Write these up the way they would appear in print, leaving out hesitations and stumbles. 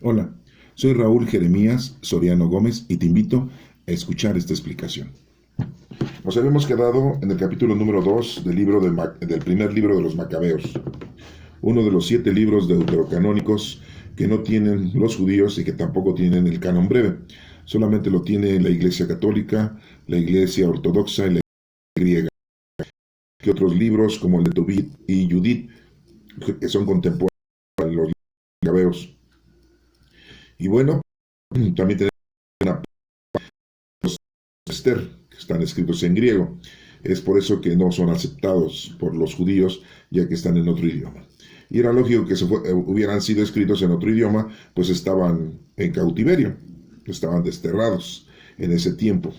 Hola, soy Raúl Jeremías Soriano Gómez y te invito a escuchar esta explicación. Nos habíamos quedado en el capítulo número 2 del primer libro de los Macabeos, uno de los 7 libros deuterocanónicos que no tienen los judíos y que tampoco tienen el canon breve. Solamente lo tiene la Iglesia Católica, la Iglesia Ortodoxa y la Iglesia griega. Que otros libros como el de Tobit y Judith, que son contemporáneos a los Macabeos. Y bueno, también tenemos los Esther, que están escritos en griego. Es por eso que no son aceptados por los judíos, ya que están en otro idioma. Y era lógico que hubieran sido escritos en otro idioma, pues estaban en cautiverio, estaban desterrados en ese tiempo.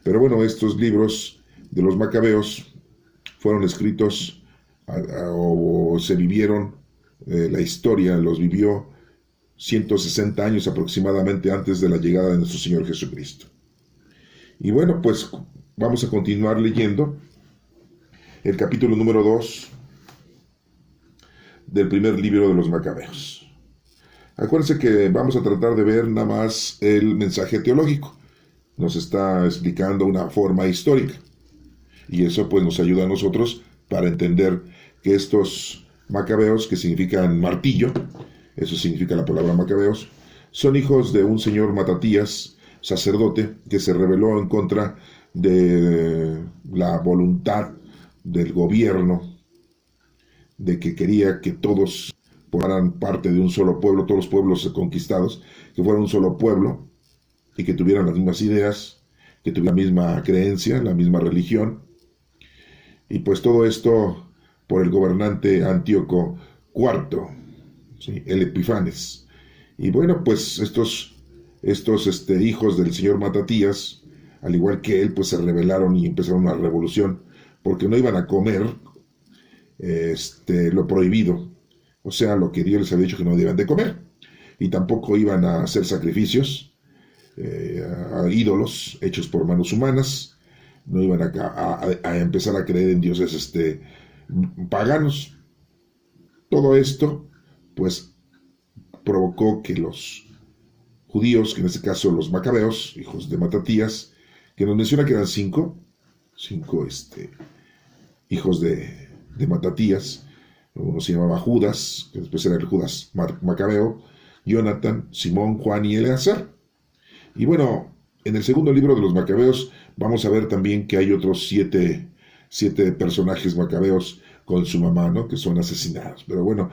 Pero bueno, estos libros de los Macabeos fueron escritos o se vivieron, la historia los vivió 160 años aproximadamente antes de la llegada de nuestro Señor Jesucristo. Y bueno, pues vamos a continuar leyendo el capítulo número 2 del primer libro de los Macabeos. Acuérdense que vamos a tratar de ver nada más el mensaje teológico. Nos está explicando una forma histórica. Y eso pues nos ayuda a nosotros para entender que estos Macabeos, que significan martillo, eso significa la palabra Macabeos, son hijos de un señor Matatías, sacerdote, que se rebeló en contra de la voluntad del gobierno, de que quería que todos fueran parte de un solo pueblo, todos los pueblos conquistados, que fueran un solo pueblo, y que tuvieran las mismas ideas, que tuvieran la misma creencia, la misma religión. Y pues todo esto por el gobernante Antíoco IV, ¿sí? El Epifanes. Y bueno, pues estos hijos del señor Matatías, al igual que él, pues se rebelaron y empezaron una revolución, porque no iban a comer lo prohibido, o sea, lo que Dios les había dicho que no debían de comer, y tampoco iban a hacer sacrificios a ídolos hechos por manos humanas, no iban a empezar a creer en dioses paganos. Todo esto, pues, provocó que los judíos, que en este caso los Macabeos, hijos de Matatías, que nos menciona que eran cinco hijos de Matatías. Uno se llamaba Judas, que después era el Judas Macabeo, Jonathan, Simón, Juan y Eleazar. Y bueno, en el segundo libro de los Macabeos vamos a ver también que hay otros siete personajes macabeos con su mamá, ¿no? Que son asesinados. Pero bueno,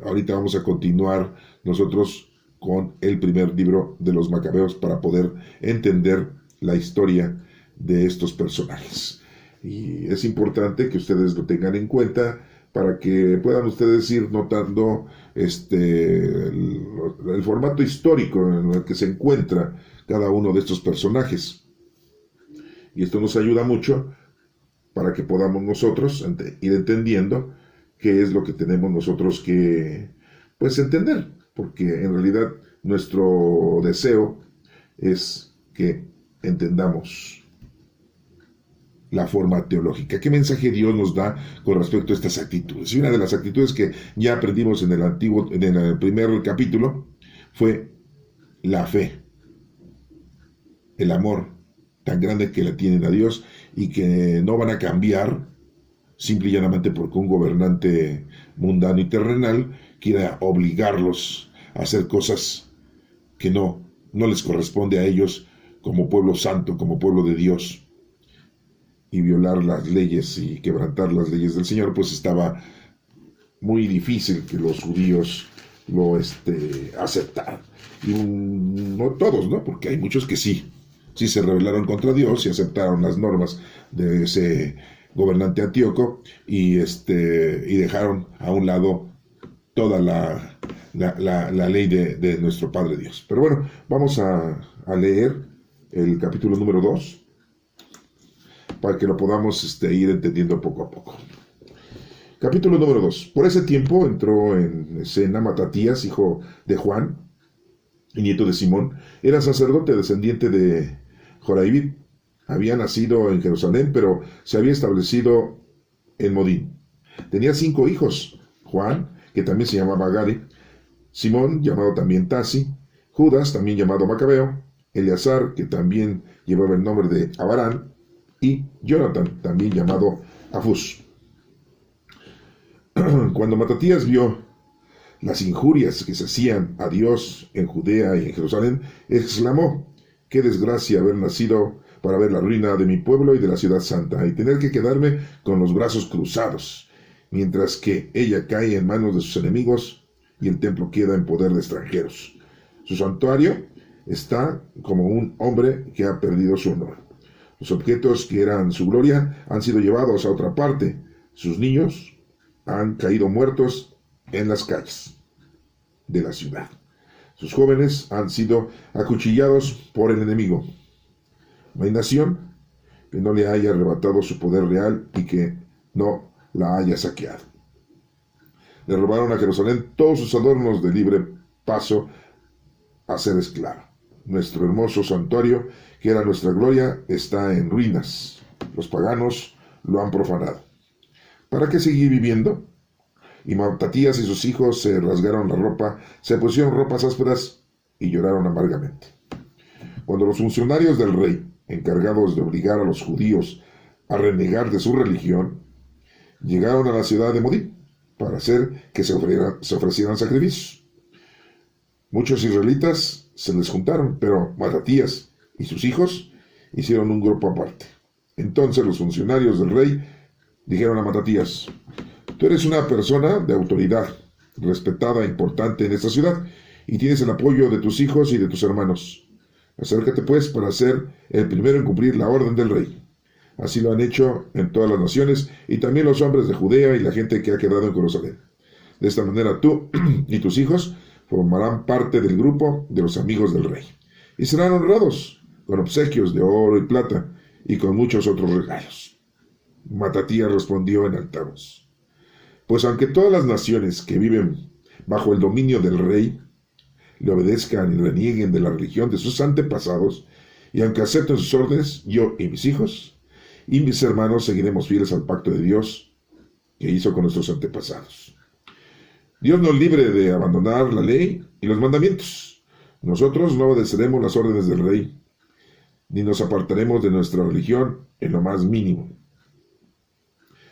ahorita vamos a continuar nosotros con el primer libro de los Macabeos para poder entender la historia de estos personajes. Y es importante que ustedes lo tengan en cuenta para que puedan ustedes ir notando el formato histórico en el que se encuentra cada uno de estos personajes. Y esto nos ayuda mucho para que podamos nosotros ir entendiendo qué es lo que tenemos nosotros que pues entender, porque en realidad nuestro deseo es que entendamos la forma teológica. ¿Qué mensaje Dios nos da con respecto a estas actitudes? Y una de las actitudes que ya aprendimos en el primer capítulo fue la fe, el amor tan grande que le tienen a Dios y que no van a cambiar simple y llanamente porque un gobernante mundano y terrenal quiera obligarlos a hacer cosas que no les corresponde a ellos como pueblo santo, como pueblo de Dios, y violar las leyes y quebrantar las leyes del Señor. Pues estaba muy difícil que los judíos lo aceptaran. Y no todos, ¿no? Porque hay muchos que sí se rebelaron contra Dios y aceptaron las normas de ese gobernante Antíoco y dejaron a un lado toda la ley de nuestro Padre Dios. Pero bueno, vamos a leer el capítulo número 2 para que lo podamos ir entendiendo poco a poco. Capítulo número 2. Por ese tiempo entró en escena Matatías, hijo de Juan y nieto de Simón. Era sacerdote descendiente de Joraibid. Había nacido en Jerusalén, pero se había establecido en Modín. Tenía 5 hijos. Juan, que también se llamaba Gadi, Simón, llamado también Tasi, Judas, también llamado Macabeo, Eleazar, que también llevaba el nombre de Abarán, y Jonathan, también llamado Afús. Cuando Matatías vio las injurias que se hacían a Dios en Judea y en Jerusalén, exclamó: «¡Qué desgracia haber nacido para ver la ruina de mi pueblo y de la ciudad santa, y tener que quedarme con los brazos cruzados, mientras que ella cae en manos de sus enemigos y el templo queda en poder de extranjeros! Su santuario está como un hombre que ha perdido su honor. Los objetos que eran su gloria han sido llevados a otra parte. Sus niños han caído muertos en las calles de la ciudad. Sus jóvenes han sido acuchillados por el enemigo. No hay nación que no le haya arrebatado su poder real y que no la haya saqueado. Le robaron a Jerusalén todos sus adornos de libre paso a ser esclavo. Nuestro hermoso santuario, que era nuestra gloria, está en ruinas. Los paganos lo han profanado. ¿Para qué seguir viviendo?». Y Matatías y sus hijos se rasgaron la ropa, se pusieron ropas ásperas y lloraron amargamente. Cuando los funcionarios del rey, encargados de obligar a los judíos a renegar de su religión, llegaron a la ciudad de Modí para hacer que se ofrecieran sacrificios, muchos israelitas se les juntaron, pero Matatías y sus hijos hicieron un grupo aparte. Entonces los funcionarios del rey dijeron a Matatías: «Tú eres una persona de autoridad, respetada e importante en esta ciudad, y tienes el apoyo de tus hijos y de tus hermanos. Acércate pues para ser el primero en cumplir la orden del rey». Así lo han hecho en todas las naciones, y también los hombres de Judea y la gente que ha quedado en Jerusalén. De esta manera tú y tus hijos formarán parte del grupo de los amigos del rey, y serán honrados con obsequios de oro y plata, y con muchos otros regalos. Matatías respondió en alta voz: «Pues aunque todas las naciones que viven bajo el dominio del rey le obedezcan y renieguen de la religión de sus antepasados, y aunque acepten sus órdenes, yo y mis hijos y mis hermanos seguiremos fieles al pacto de Dios que hizo con nuestros antepasados. Dios nos libre de abandonar la ley y los mandamientos. Nosotros no obedeceremos las órdenes del rey, ni nos apartaremos de nuestra religión en lo más mínimo».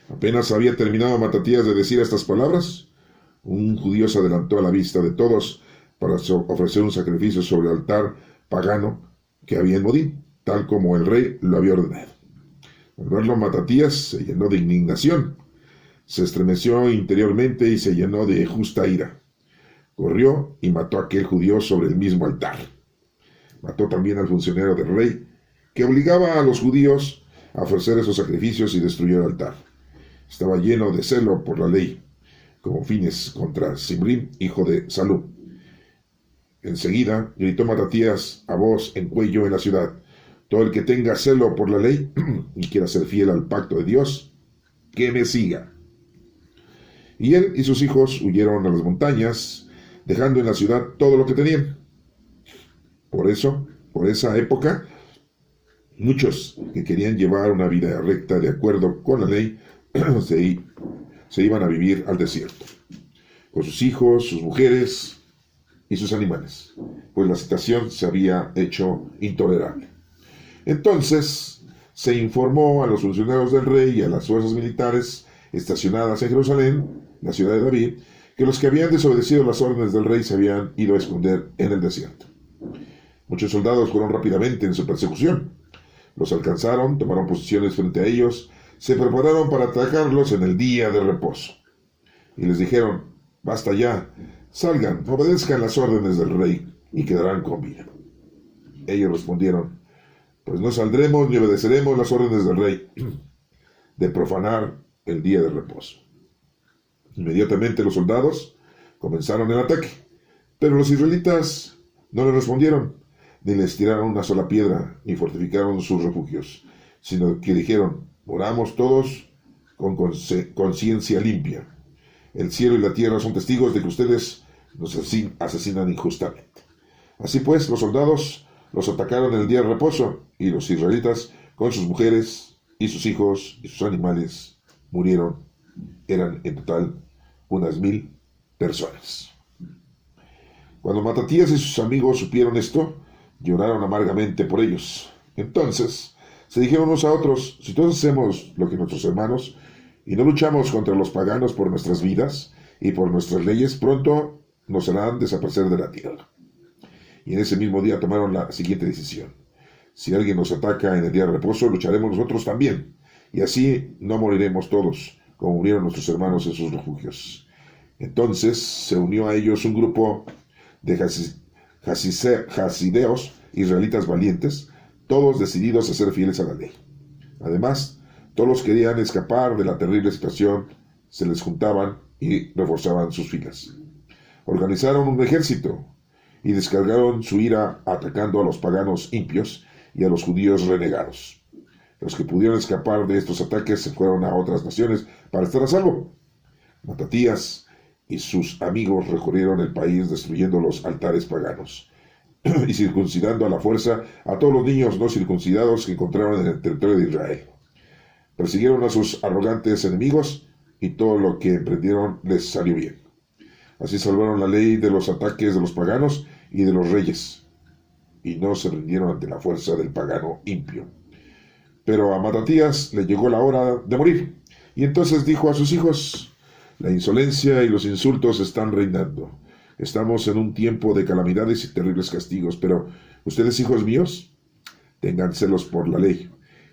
Apenas había terminado Matatías de decir estas palabras, un judío se adelantó a la vista de todos para ofrecer un sacrificio sobre el altar pagano que había en Modí, tal como el rey lo había ordenado. Al verlo, Matatías se llenó de indignación, se estremeció interiormente y se llenó de justa ira. Corrió y mató a aquel judío sobre el mismo altar. Mató también al funcionario del rey, que obligaba a los judíos a ofrecer esos sacrificios, y destruyó el altar. Estaba lleno de celo por la ley, como Fines contra Zimri, hijo de Salú. Enseguida gritó Matatías a voz en cuello en la ciudad: «Todo el que tenga celo por la ley y quiera ser fiel al pacto de Dios, que me siga». Y él y sus hijos huyeron a las montañas, dejando en la ciudad todo lo que tenían. Por esa época, muchos que querían llevar una vida recta de acuerdo con la ley se iban a vivir al desierto, con sus hijos, sus mujeres y sus animales, pues la situación se había hecho intolerable. Entonces se informó a los funcionarios del rey y a las fuerzas militares estacionadas en Jerusalén, la ciudad de David, que los que habían desobedecido las órdenes del rey se habían ido a esconder en el desierto. Muchos soldados fueron rápidamente en su persecución. Los alcanzaron, tomaron posiciones frente a ellos, se prepararon para atacarlos en el día de reposo. Y les dijeron: «Basta ya, salgan, obedezcan las órdenes del rey y quedarán con vida». Ellos respondieron: «Pues no saldremos ni obedeceremos las órdenes del rey de profanar el día de reposo». Inmediatamente los soldados comenzaron el ataque, pero los israelitas no les respondieron, ni les tiraron una sola piedra, ni fortificaron sus refugios, sino que dijeron: «Oramos todos con conciencia limpia. El cielo y la tierra son testigos de que ustedes nos asesinan injustamente». Así pues, los soldados los atacaron en el día de reposo, y los israelitas, con sus mujeres y sus hijos y sus animales, murieron. Eran en total unas 1000 personas. Cuando Matatías y sus amigos supieron esto, lloraron amargamente por ellos. Entonces se dijeron unos a otros: si todos hacemos lo que nuestros hermanos y no luchamos contra los paganos por nuestras vidas y por nuestras leyes, pronto nos harán desaparecer de la tierra. Y en ese mismo día tomaron la siguiente decisión: si alguien nos ataca en el día de reposo, lucharemos nosotros también, y así no moriremos todos, como murieron nuestros hermanos en sus refugios. Entonces se unió a ellos un grupo de hasideos, israelitas valientes, todos decididos a ser fieles a la ley. Además, todos los que querían escapar de la terrible situación se les juntaban y reforzaban sus filas. Organizaron un ejército y descargaron su ira atacando a los paganos impios y a los judíos renegados. Los que pudieron escapar de estos ataques se fueron a otras naciones para estar a salvo. Matatías y sus amigos recorrieron el país destruyendo los altares paganos y circuncidando a la fuerza a todos los niños no circuncidados que encontraron en el territorio de Israel. Persiguieron a sus arrogantes enemigos y todo lo que emprendieron les salió bien. Así salvaron la ley de los ataques de los paganos y de los reyes, y no se rindieron ante la fuerza del pagano impio. Pero a Matatías le llegó la hora de morir, y entonces dijo a sus hijos: la insolencia y los insultos están reinando. Estamos en un tiempo de calamidades y terribles castigos, pero ustedes, hijos míos, tengan celos por la ley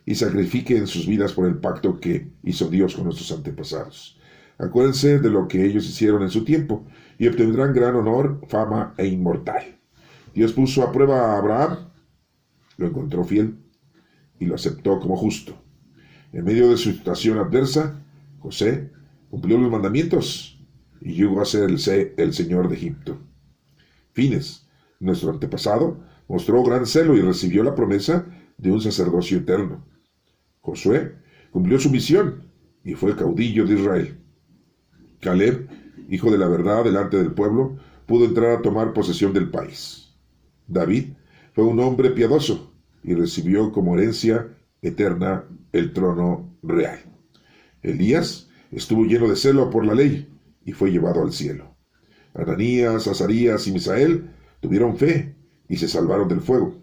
y sacrifiquen sus vidas por el pacto que hizo Dios con nuestros antepasados. Acuérdense de lo que ellos hicieron en su tiempo y obtendrán gran honor, fama e inmortal. Dios puso a prueba a Abraham, lo encontró fiel y lo aceptó como justo. En medio de su situación adversa, José cumplió los mandamientos y llegó a ser el señor de Egipto. Fines, nuestro antepasado, mostró gran celo y recibió la promesa de un sacerdocio eterno. Josué cumplió su misión y fue caudillo de Israel. Caleb, hijo de la verdad delante del pueblo, pudo entrar a tomar posesión del país. David fue un hombre piadoso y recibió como herencia eterna el trono real. Elías estuvo lleno de celo por la ley y fue llevado al cielo. Ananías, Azarías y Misael tuvieron fe y se salvaron del fuego.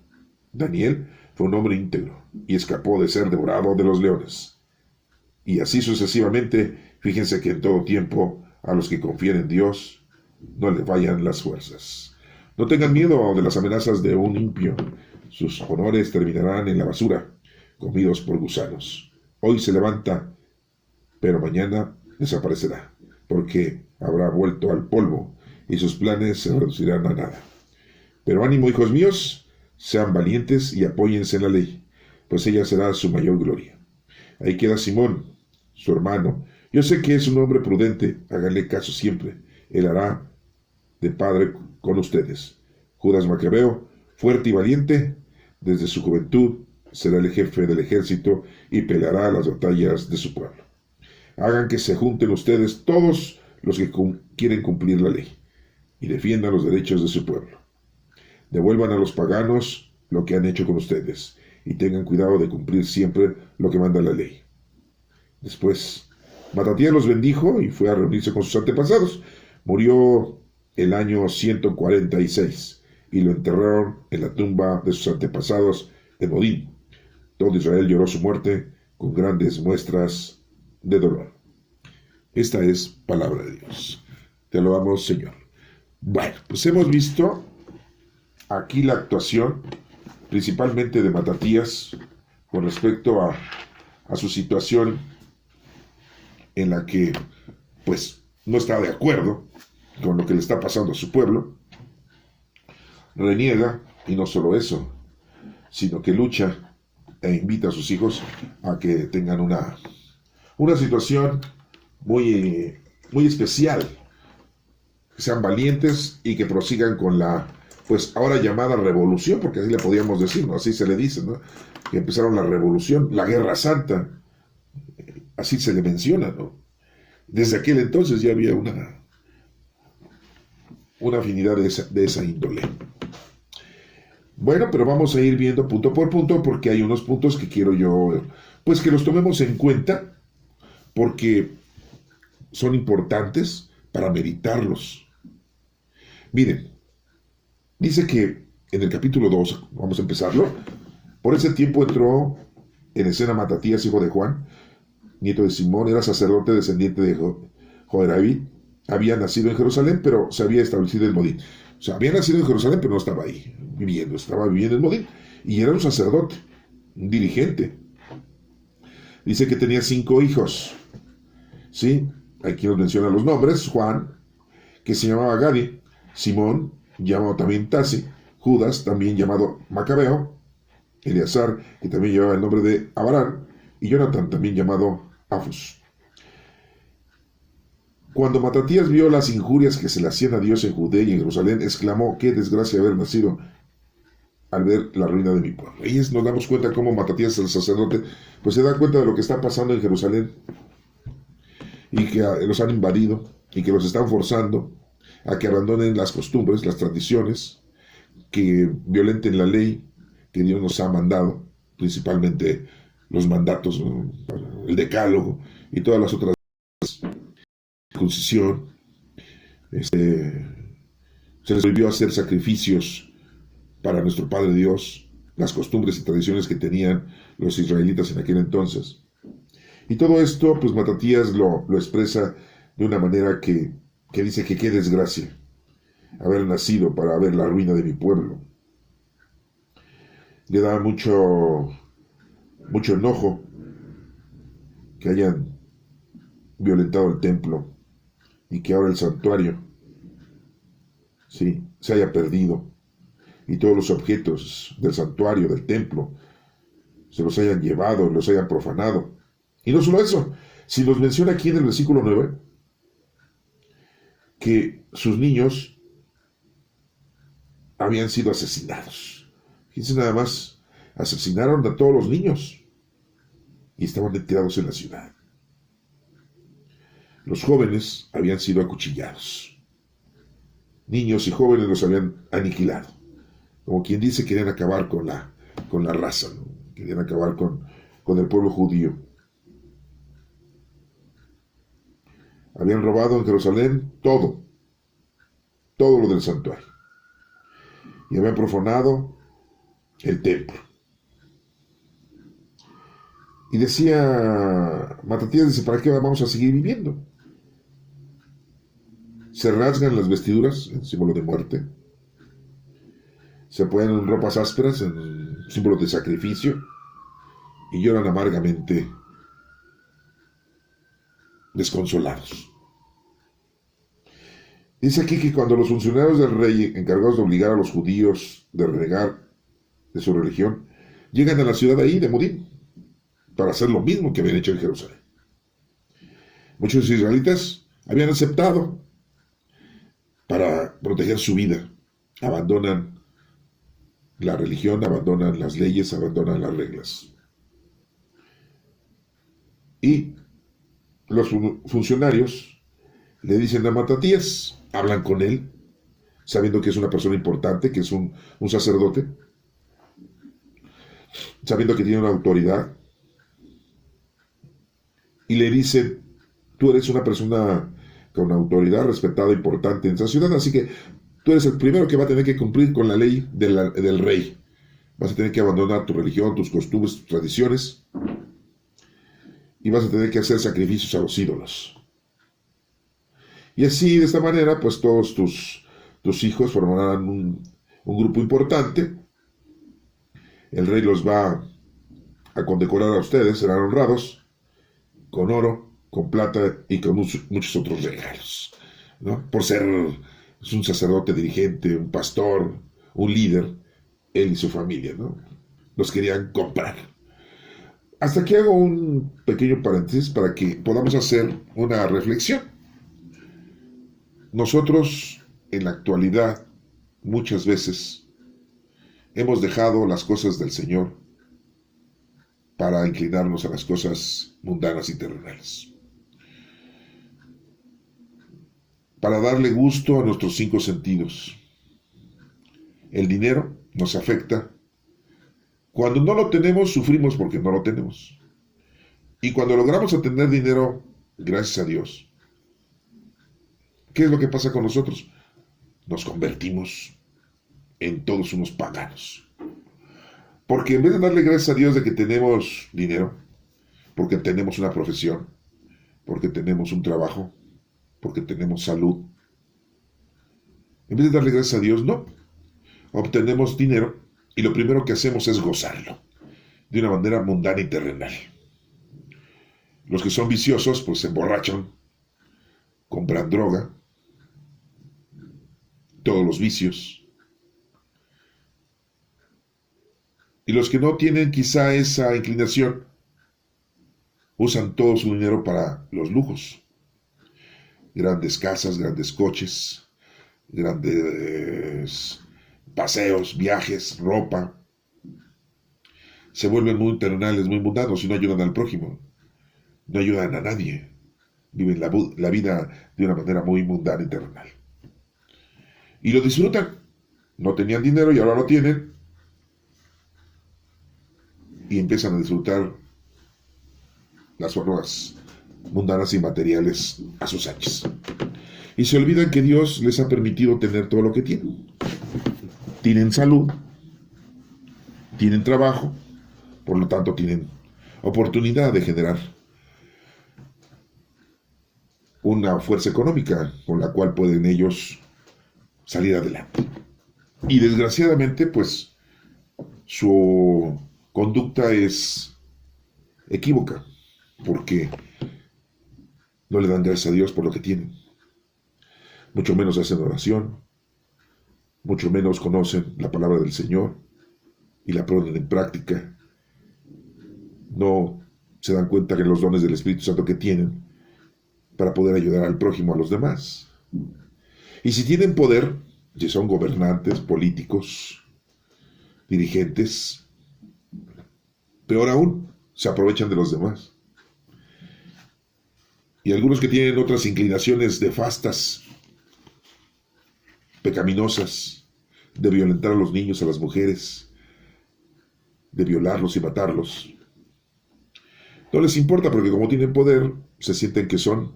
Daniel fue un hombre íntegro y escapó de ser devorado de los leones. Y así sucesivamente. Fíjense que en todo tiempo a los que confían en Dios no les vayan las fuerzas. No tengan miedo de las amenazas de un impío. Sus honores terminarán en la basura, comidos por gusanos. Hoy se levanta, pero mañana desaparecerá, porque habrá vuelto al polvo y sus planes se reducirán a nada. Pero ánimo, hijos míos, sean valientes y apóyense en la ley, pues ella será su mayor gloria. Ahí queda Simón, su hermano. Yo sé que es un hombre prudente, háganle caso siempre. Él hará de padre con ustedes. Judas Macabeo, fuerte y valiente, desde su juventud será el jefe del ejército y peleará las batallas de su pueblo. Hagan que se junten ustedes todos los que quieren cumplir la ley y defiendan los derechos de su pueblo. Devuelvan a los paganos lo que han hecho con ustedes y tengan cuidado de cumplir siempre lo que manda la ley. Después, Matatías los bendijo y fue a reunirse con sus antepasados. Murió el año 146 y lo enterraron en la tumba de sus antepasados en Modín. Todo Israel lloró su muerte con grandes muestras de dolor. Esta es palabra de Dios. Te alabamos, Señor. Bueno, pues hemos visto aquí la actuación principalmente de Matatías con respecto a su situación en la que pues no está de acuerdo con lo que le está pasando a su pueblo, reniega, y no solo eso, sino que lucha e invita a sus hijos a que tengan una situación muy especial, que sean valientes y que prosigan con la pues ahora llamada revolución, porque así le podíamos decir, ¿no? Así se le dice, ¿no? Que empezaron la revolución, la Guerra Santa, así se le menciona, ¿no? Desde aquel entonces ya había una afinidad de esa índole. Bueno, pero vamos a ir viendo punto por punto, porque hay unos puntos que quiero yo, pues que los tomemos en cuenta, porque son importantes para meditarlos. Miren, Dice que en el capítulo 2, vamos a empezarlo, por ese tiempo entró en escena Matatías, hijo de Juan, nieto de Simón, era sacerdote descendiente de Joerabit, había nacido en Jerusalén, pero se había establecido en Modín. O sea, había nacido en Jerusalén, pero no estaba ahí viviendo, estaba viviendo en Modín. Y era un sacerdote, un dirigente. Dice que tenía 5 hijos. ¿Sí? Aquí nos menciona los nombres: Juan, que se llamaba Gadi; Simón, llamado también Tasi; Judas, también llamado Macabeo; Eleazar, que también llevaba el nombre de Abarán; y Jonatán, también llamado Afus. Cuando Matatías vio las injurias que se le hacían a Dios en Judea y en Jerusalén, exclamó: qué desgracia haber nacido al ver la ruina de mi pueblo. Y nos damos cuenta cómo Matatías, el sacerdote, pues se da cuenta de lo que está pasando en Jerusalén, y que los han invadido y que los están forzando a que abandonen las costumbres, las tradiciones, que violenten la ley que Dios nos ha mandado, principalmente los mandatos, ¿no? El decálogo y todas las otras, circuncisión. Se les prohibió hacer sacrificios para nuestro Padre Dios, las costumbres y tradiciones que tenían los israelitas en aquel entonces. Y todo esto, pues Matatías lo expresa de una manera que dice que qué desgracia haber nacido para ver la ruina de mi pueblo. Le da mucho enojo que hayan violentado el templo y que ahora el santuario, sí, se haya perdido, y todos los objetos del santuario, del templo, se los hayan llevado, los hayan profanado. Y no solo eso, si nos menciona aquí en el versículo 9 que sus niños habían sido asesinados. Fíjense nada más, asesinaron a todos los niños y estaban enterados en la ciudad. Los jóvenes habían sido acuchillados. Niños y jóvenes los habían aniquilado. Como quien dice, querían acabar con la raza, ¿no? Querían acabar con el pueblo judío. Habían robado en Jerusalén todo lo del santuario, y habían profanado el templo. Y decía Matatías, dice: ¿para qué vamos a seguir viviendo? Se rasgan las vestiduras en símbolo de muerte, se ponen ropas ásperas en símbolo de sacrificio, y lloran amargamente, desconsolados. Dice aquí que cuando los funcionarios del rey, encargados de obligar a los judíos de renegar de su religión, llegan a la ciudad ahí de Modín para hacer lo mismo que habían hecho en Jerusalén, muchos israelitas habían aceptado para proteger su vida. Abandonan la religión, abandonan las leyes, abandonan las reglas. Y los funcionarios le dicen a Matatías, hablan con él, sabiendo que es una persona importante, que es un sacerdote, sabiendo que tiene una autoridad, y le dicen: tú eres una persona con autoridad, respetada, importante en esa ciudad, así que tú eres el primero que va a tener que cumplir con la ley del rey. Vas a tener que abandonar tu religión, tus costumbres, tus tradiciones, y vas a tener que hacer sacrificios a los ídolos. Y así, de esta manera, pues todos tus hijos formarán un grupo importante. El rey los va a condecorar a ustedes, serán honrados con oro, con plata y con muchos otros regalos, ¿no? Por ser un sacerdote, dirigente, un pastor, un líder, él y su familia, ¿no? Los querían comprar. Hasta aquí hago un pequeño paréntesis para que podamos hacer una reflexión. Nosotros, en la actualidad, muchas veces hemos dejado las cosas del Señor para inclinarnos a las cosas mundanas y terrenales, para darle gusto a nuestros 5 sentidos. El dinero nos afecta. Cuando no lo tenemos, sufrimos porque no lo tenemos. Y cuando logramos obtener dinero, gracias a Dios, ¿qué es lo que pasa con nosotros? Nos convertimos en todos unos paganos. Porque en vez de darle gracias a Dios de que tenemos dinero, porque tenemos una profesión, porque tenemos un trabajo, porque tenemos salud, en vez de darle gracias a Dios, no. Obtenemos dinero y lo primero que hacemos es gozarlo, de una manera mundana y terrenal. Los que son viciosos, pues se emborrachan, compran droga, todos los vicios. Y los que no tienen quizá esa inclinación, usan todo su dinero para los lujos. Grandes casas, grandes coches, grandes paseos, viajes, ropa. Se vuelven muy terrenales, muy mundanos y no ayudan al prójimo. No ayudan a nadie. Viven la vida de una manera muy mundana y terrenal. Y lo disfrutan. No tenían dinero y ahora lo tienen. Y empiezan a disfrutar las formas mundanas y materiales a sus anchas. Y se olvidan que Dios les ha permitido tener todo lo que tienen. Tienen salud, tienen trabajo, por lo tanto tienen oportunidad de generar una fuerza económica con la cual pueden ellos salir adelante. Y desgraciadamente, pues, su conducta es equívoca, porque no le dan gracias a Dios por lo que tienen. Mucho menos hacen oración, mucho menos conocen la palabra del Señor y la ponen en práctica. No se dan cuenta que los dones del Espíritu Santo que tienen para poder ayudar al prójimo, a los demás. Y si tienen poder, si son gobernantes, políticos, dirigentes, peor aún, se aprovechan de los demás. Y algunos que tienen otras inclinaciones nefastas, pecaminosas, de violentar a los niños, a las mujeres, de violarlos y matarlos. No les importa porque como tienen poder, se sienten que son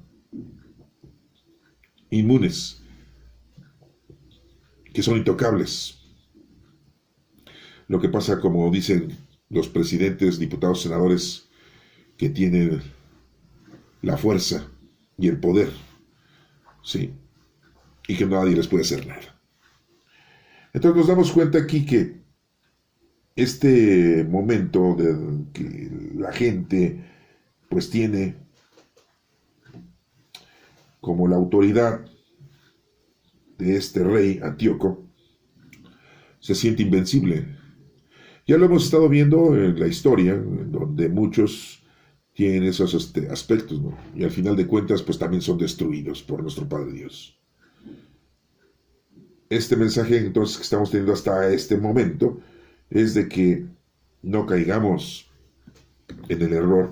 inmunes, que son intocables. Lo que pasa, como dicen los presidentes, diputados, senadores, que tienen la fuerza y el poder, ¿sí? Y que nadie les puede hacer nada. Entonces nos damos cuenta aquí que este momento de que la gente pues tiene como la autoridad de este rey Antíoco, se siente invencible. Ya lo hemos estado viendo en la historia, en donde muchos tienen esos aspectos, ¿no? Y al final de cuentas, pues también son destruidos por nuestro Padre Dios. Este mensaje entonces que estamos teniendo hasta este momento es de que no caigamos en el error.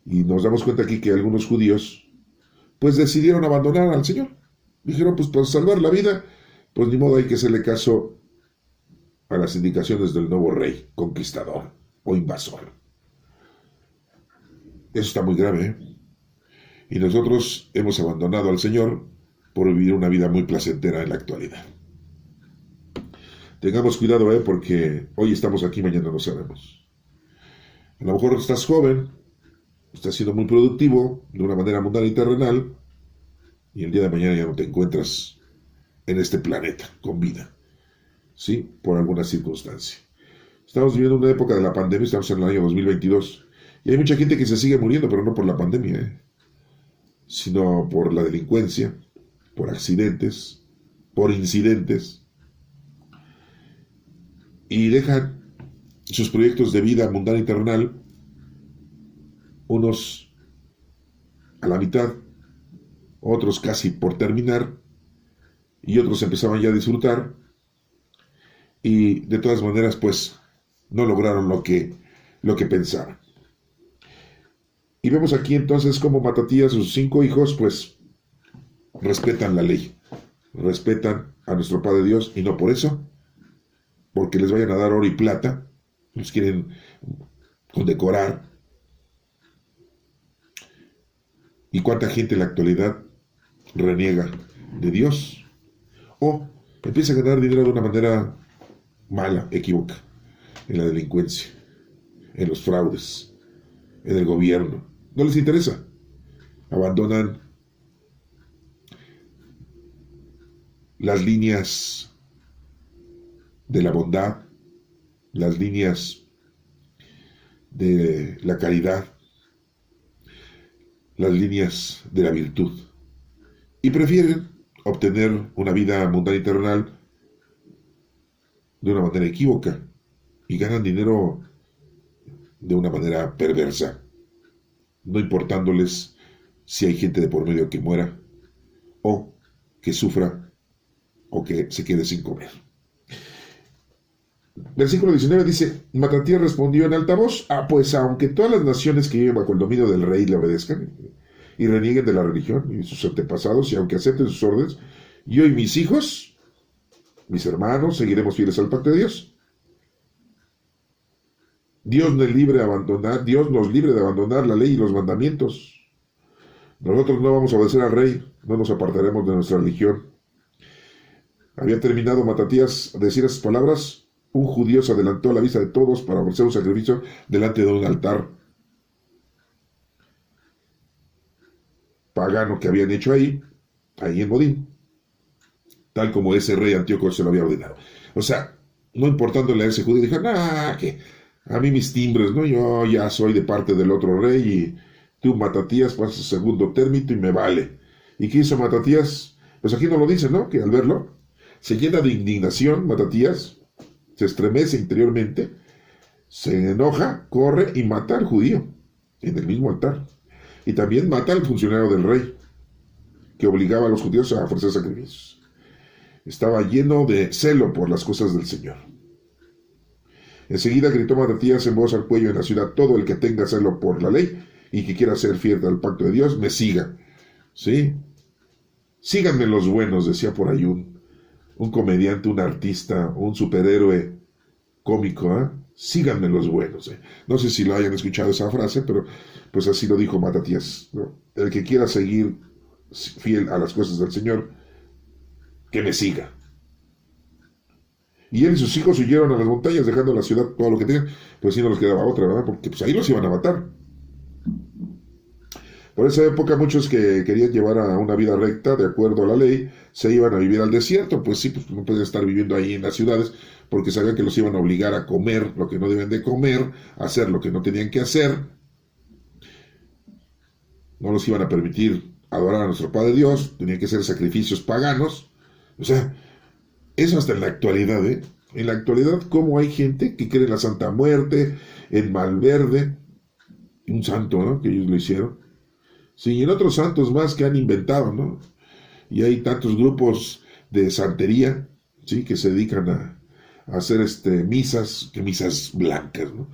Y nos damos cuenta aquí que algunos judíos pues decidieron abandonar al Señor. Dijeron, pues para salvar la vida, pues ni modo, hay que hacerle caso a las indicaciones del nuevo rey, conquistador o invasor. Eso está muy grave, ¿eh? Y nosotros hemos abandonado al Señor por vivir una vida muy placentera en la actualidad. Tengamos cuidado, porque hoy estamos aquí, mañana no sabemos. A lo mejor estás joven, estás siendo muy productivo de una manera mundana y terrenal, y el día de mañana ya no te encuentras en este planeta con vida, ¿sí? Por alguna circunstancia. Estamos viviendo una época de la pandemia, estamos en el año 2022, y hay mucha gente que se sigue muriendo, pero no por la pandemia, sino por la delincuencia, por accidentes, por incidentes, y dejan sus proyectos de vida mundana y terrenal, unos a la mitad, otros casi por terminar, y otros empezaban ya a disfrutar, y de todas maneras pues no lograron lo que pensaban. Y vemos aquí entonces cómo Matatías, sus 5 hijos, pues respetan la ley, respetan a nuestro Padre Dios, y no por eso, porque les vayan a dar oro y plata, los quieren condecorar. ¿Y cuánta gente en la actualidad reniega de Dios? O empieza a ganar dinero de una manera mala, equívoca, en la delincuencia, en los fraudes, en el gobierno. No les interesa. Abandonan las líneas de la bondad, las líneas de la caridad, las líneas de la virtud, y prefieren obtener una vida mundana y terrenal de una manera equívoca y ganan dinero de una manera perversa, no importándoles si hay gente de por medio que muera o que sufra o que se quede sin comer. Versículo 19 dice: Matatías respondió en alta voz: pues aunque todas las naciones que viven bajo el dominio del rey le obedezcan y renieguen de la religión y sus antepasados, y aunque acepten sus órdenes, yo y mis hijos, mis hermanos, seguiremos fieles al pacto de Dios. Dios nos libre de abandonar la ley y los mandamientos. Nosotros no vamos a obedecer al rey, no nos apartaremos de nuestra religión. Había terminado Matatías de decir esas palabras. Un judío se adelantó a la vista de todos para ofrecer un sacrificio delante de un altar pagano que habían hecho ahí en Modín, tal como ese rey Antíoco se lo había ordenado. O sea, no importándole a ese judío, dijo: que a mí mis timbres, ¿no? Yo ya soy de parte del otro rey y tú, Matatías, pasas segundo término y me vale. ¿Y qué hizo Matatías? Pues aquí no lo dice, ¿no? Que al verlo se llena de indignación Matatías, se estremece interiormente, se enoja, corre y mata al judío en el mismo altar. Y también mata al funcionario del rey, que obligaba a los judíos a ofrecer sacrificios. Estaba lleno de celo por las cosas del Señor. Enseguida gritó Matatías en voz al cuello en la ciudad: todo el que tenga celo por la ley y que quiera ser fiel al pacto de Dios, me siga. ¿Sí? Síganme los buenos, decía por ahí un comediante, un artista, un superhéroe cómico, ¿eh? Síganme los buenos. No sé si lo hayan escuchado esa frase, pero pues así lo dijo Matatías, ¿no? El que quiera seguir fiel a las cosas del Señor, que me siga. Y él y sus hijos huyeron a las montañas, dejando la ciudad todo lo que tenían. Pues sí, no les quedaba otra, ¿verdad? Porque pues ahí los iban a matar. Por esa época muchos que querían llevar a una vida recta, de acuerdo a la ley, se iban a vivir al desierto. Pues sí, pues no podían estar viviendo ahí en las ciudades, porque sabían que los iban a obligar a comer lo que no deben de comer, a hacer lo que no tenían que hacer. No los iban a permitir adorar a nuestro Padre Dios, tenían que hacer sacrificios paganos. O sea, eso hasta en la actualidad, ¿eh? En la actualidad, ¿cómo hay gente que cree en la Santa Muerte, en Malverde, un santo, ¿no? Que ellos lo hicieron. Sí, y en otros santos más que han inventado, ¿no? Y hay tantos grupos de santería, ¿sí? Que se dedican a hacer misas, que misas blancas, ¿no?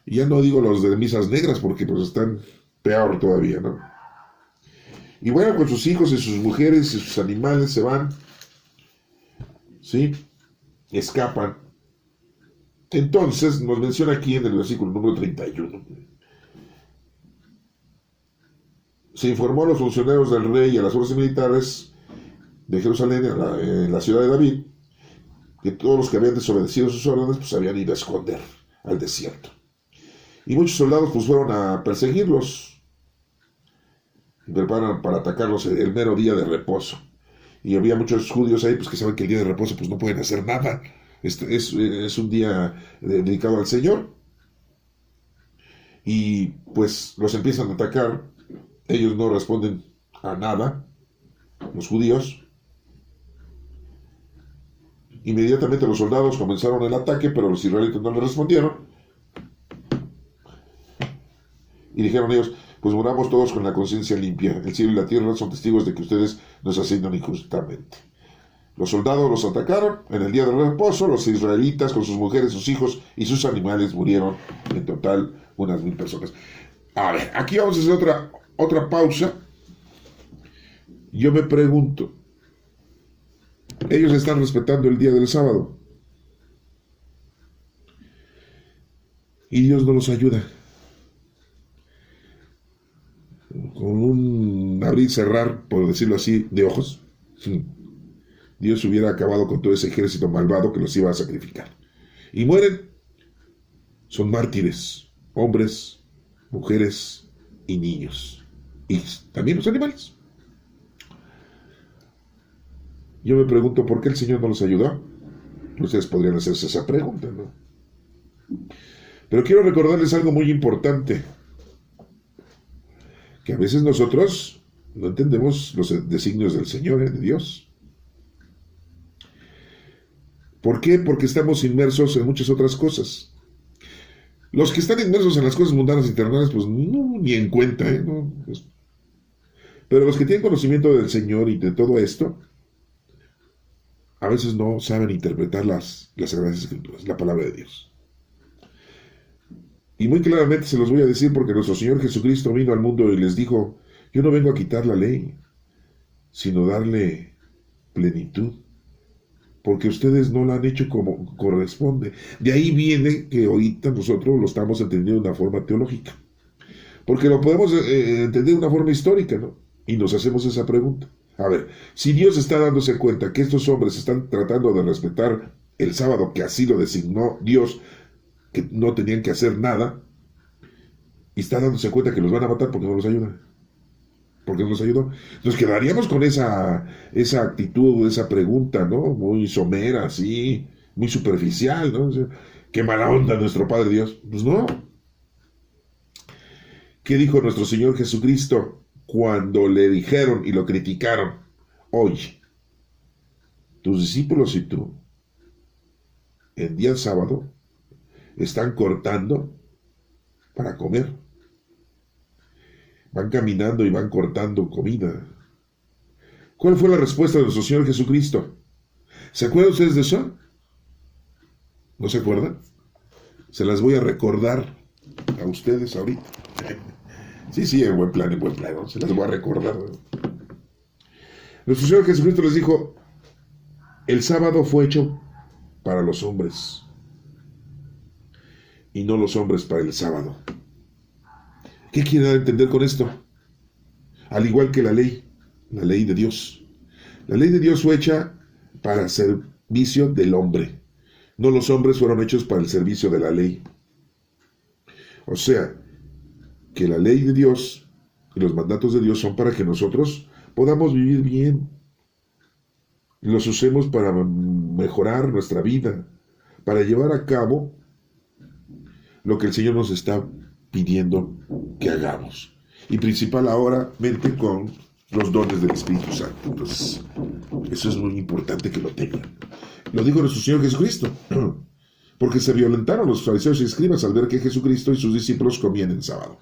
Y ya no digo los de misas negras, porque pues están peor todavía, ¿no? Y bueno, con sus hijos y sus mujeres y sus animales se van, ¿sí? Escapan. Entonces, nos menciona aquí en el versículo número 31. Se informó a los funcionarios del rey y a las fuerzas militares de Jerusalén, en la ciudad de David, que todos los que habían desobedecido sus órdenes, pues habían ido a esconder al desierto. Y muchos soldados pues fueron a perseguirlos, y preparan para atacarlos el mero día de reposo. Y había muchos judíos ahí pues que saben que el día de reposo pues no pueden hacer nada. Es un día dedicado al Señor. Y pues los empiezan a atacar. Ellos no responden a nada, los judíos. Inmediatamente los soldados comenzaron el ataque, pero los israelitas no les respondieron. Y dijeron ellos: pues muramos todos con la conciencia limpia. El cielo y la tierra son testigos de que ustedes nos asesinan injustamente. Los soldados los atacaron en el día del reposo. Los israelitas con sus mujeres, sus hijos y sus animales murieron. En total, unas 1000 personas. A ver, aquí vamos a hacer otra pausa. Yo me pregunto, ellos están respetando el día del sábado y Dios no los ayuda. Con un abrir y cerrar, por decirlo así, de ojos, Dios hubiera acabado con todo ese ejército malvado que los iba a sacrificar. Y mueren. Son mártires, hombres, mujeres y niños. Y también los animales. Yo me pregunto, ¿por qué el Señor no los ayudó? Ustedes podrían hacerse esa pregunta, ¿no? Pero quiero recordarles algo muy importante. Que a veces nosotros no entendemos los designios del Señor, de Dios. ¿Por qué? Porque estamos inmersos en muchas otras cosas. Los que están inmersos en las cosas mundanas y terrenales, pues no, ni en cuenta, ¿eh? No, pues. Pero los que tienen conocimiento del Señor y de todo esto, a veces no saben interpretar las Sagradas Escrituras, la palabra de Dios. Y muy claramente se los voy a decir porque nuestro Señor Jesucristo vino al mundo y les dijo, yo no vengo a quitar la ley, sino darle plenitud. Porque ustedes no la han hecho como corresponde. De ahí viene que ahorita nosotros lo estamos entendiendo de una forma teológica. Porque lo podemos entender de una forma histórica, ¿no? Y nos hacemos esa pregunta. A ver, si Dios está dándose cuenta que estos hombres están tratando de respetar el sábado, que así lo designó Dios, que no tenían que hacer nada, y está dándose cuenta que los van a matar porque no los ayudan. Porque no nos ayudó. Nos quedaríamos con esa actitud, esa pregunta, ¿no? Muy somera, así, muy superficial, ¿no? O sea, qué mala onda nuestro Padre Dios. Pues no. ¿Qué dijo nuestro Señor Jesucristo cuando le dijeron y lo criticaron? Oye, tus discípulos y tú, en día sábado, están cortando para comer. Van caminando y van cortando comida. ¿Cuál fue la respuesta de nuestro Señor Jesucristo? ¿Se acuerdan ustedes de eso? ¿No se acuerdan? Se las voy a recordar a ustedes ahorita. Sí, en buen plan, ¿no? Se las voy a recordar. Nuestro Señor Jesucristo les dijo, el sábado fue hecho para los hombres y no los hombres para el sábado. ¿Qué quiere dar a entender con esto? Al igual que la ley de Dios. La ley de Dios fue hecha para servicio del hombre. No los hombres fueron hechos para el servicio de la ley. O sea, que la ley de Dios y los mandatos de Dios son para que nosotros podamos vivir bien. Los usemos para mejorar nuestra vida, para llevar a cabo lo que el Señor nos está pidiendo que hagamos. Y principal ahora, mente con los dones del Espíritu Santo. Entonces, eso es muy importante que lo tengan. Lo dijo nuestro Señor Jesucristo. Porque se violentaron los fariseos y escribas al ver que Jesucristo y sus discípulos comían en sábado.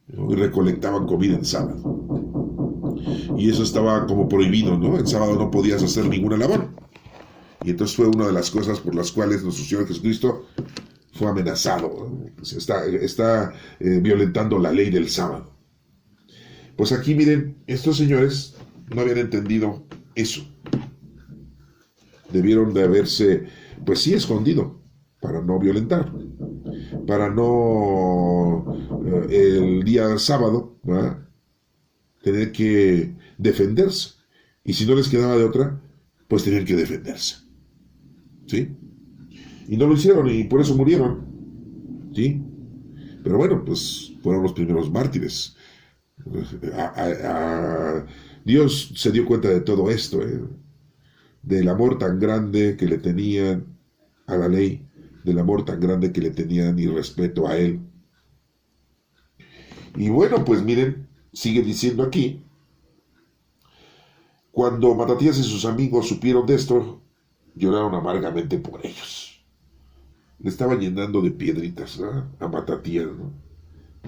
Y recolectaban comida en sábado. Y eso estaba como prohibido, ¿no? En sábado no podías hacer ninguna labor. Y entonces fue una de las cosas por las cuales nuestro Señor Jesucristo fue amenazado, ¿no? Pues está violentando la ley del sábado. Pues aquí miren, estos señores no habían entendido eso. Debieron de haberse, pues sí, escondido para no violentar, para no el día sábado, ¿verdad?, tener que defenderse. Y si no les quedaba de otra, pues tenían que defenderse. ¿Sí? Y no lo hicieron y por eso murieron. ¿Sí? Pero bueno, pues fueron los primeros mártires. Dios se dio cuenta de todo esto, del amor tan grande que le tenían a la ley, del amor tan grande que le tenían y respeto a él. Y bueno, pues miren, sigue diciendo aquí, cuando Matatías y sus amigos supieron de esto, lloraron amargamente por ellos. Le estaba llenando de piedritas, ¿no?, a Matatías, ¿no?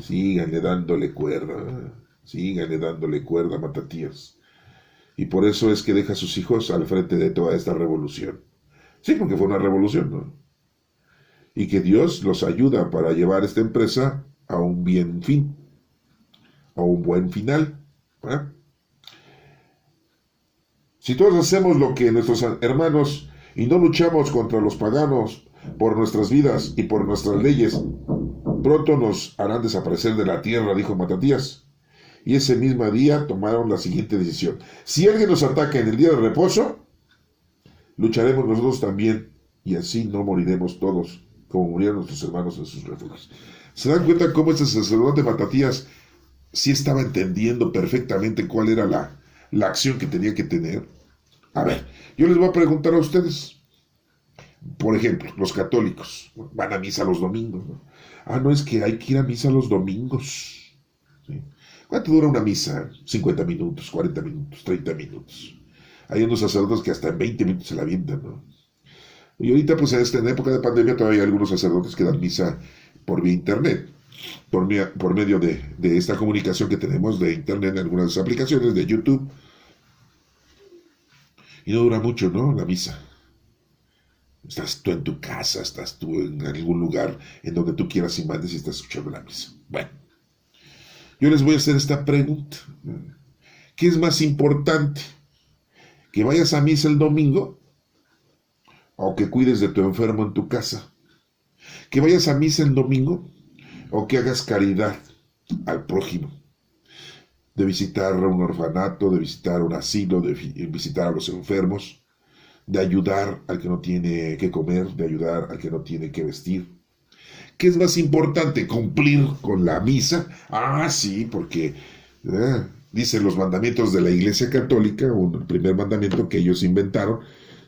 Síganle dándole cuerda, síganle dándole cuerda a Matatías. Y por eso es que deja a sus hijos al frente de toda esta revolución. Sí, porque fue una revolución, ¿no? Y que Dios los ayuda para llevar esta empresa a un bien fin, a un buen final, ¿verdad? Si todos hacemos lo que nuestros hermanos y no luchamos contra los paganos por nuestras vidas y por nuestras leyes, pronto nos harán desaparecer de la tierra, dijo Matatías. Y ese mismo día tomaron la siguiente decisión: si alguien nos ataca en el día de reposo, lucharemos nosotros también, y así no moriremos todos, como murieron nuestros hermanos en sus refugios. ¿Se dan cuenta cómo este sacerdote Matatías sí estaba entendiendo perfectamente cuál era la acción que tenía que tener? A ver, yo les voy a preguntar a ustedes. Por ejemplo, los católicos van a misa los domingos, ¿no? Ah, no, es que hay que ir a misa los domingos. ¿Sí? ¿Cuánto dura una misa? 50 minutos, 40 minutos, 30 minutos. Hay unos sacerdotes que hasta en 20 minutos se la avientan, ¿no? Y ahorita, pues en época de pandemia, todavía hay algunos sacerdotes que dan misa por vía internet, por medio de esta comunicación que tenemos de internet en algunas aplicaciones de YouTube. Y no dura mucho, ¿no? La misa. Estás tú en tu casa, estás tú en algún lugar en donde tú quieras y mandes y estás escuchando la misa. Bueno, yo les voy a hacer esta pregunta. ¿Qué es más importante? ¿Que vayas a misa el domingo o que cuides de tu enfermo en tu casa? ¿Que vayas a misa el domingo o que hagas caridad al prójimo? De visitar un orfanato, de visitar un asilo, de visitar a los enfermos, de ayudar al que no tiene que comer, de ayudar al que no tiene que vestir. ¿Qué es más importante? ¿Cumplir con la misa? Ah, sí, porque dicen los mandamientos de la Iglesia Católica, el primer mandamiento que ellos inventaron,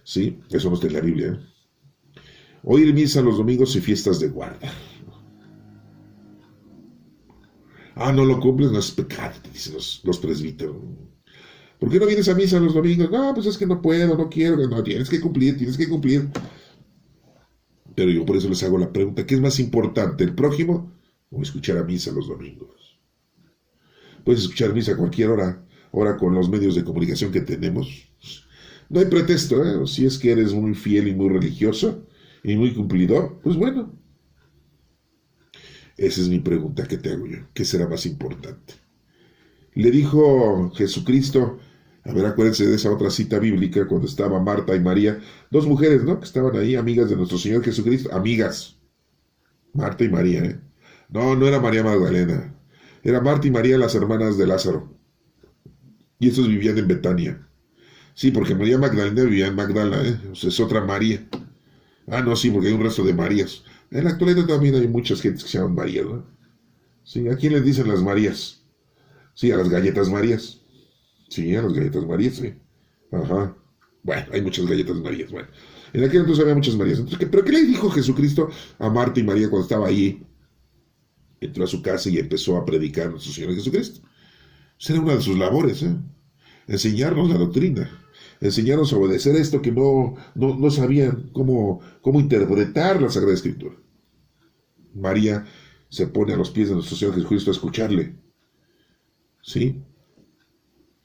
¿sí? Eso no está en la Biblia, ¿eh? Oír misa los domingos y fiestas de guarda. Ah, no lo cumples, no es pecado, te dicen los presbíteros. ¿Por qué no vienes a misa los domingos? No, pues es que no puedo, no quiero. No, tienes que cumplir, tienes que cumplir. Pero yo por eso les hago la pregunta, ¿qué es más importante, el prójimo o escuchar a misa los domingos? Puedes escuchar misa a cualquier hora, ahora con los medios de comunicación que tenemos. No hay pretexto, ¿eh? Si es que eres muy fiel y muy religioso y muy cumplidor, pues bueno. Esa es mi pregunta que te hago yo. ¿Qué será más importante? Le dijo Jesucristo, a ver, acuérdense de esa otra cita bíblica cuando estaba Marta y María, dos mujeres, ¿no? Que estaban ahí, amigas de nuestro Señor Jesucristo, amigas. Marta y María, ¿eh? No, no era María Magdalena. Era Marta y María, las hermanas de Lázaro. Y estos vivían en Betania. Sí, porque María Magdalena vivía en Magdala, ¿eh? O sea, es otra María. Ah, no, sí, porque hay un resto de Marías. En la actualidad también hay muchas gentes que se llaman María, ¿no? Sí, ¿a quién les dicen las Marías? Sí, a las galletas Marías. Sí, a las galletas Marías, sí. Ajá. Bueno, hay muchas galletas Marías. Bueno, en aquel entonces había muchas Marías. Entonces, ¿pero qué le dijo Jesucristo a Marta y María cuando estaba allí? Entró a su casa y empezó a predicar a nuestro Señor Jesucristo. Esa era una de sus labores, ¿eh? Enseñarnos la doctrina. Enseñarnos a obedecer esto que no sabían cómo interpretar la Sagrada Escritura. María se pone a los pies de nuestro Señor Jesucristo a escucharle. ¿Sí?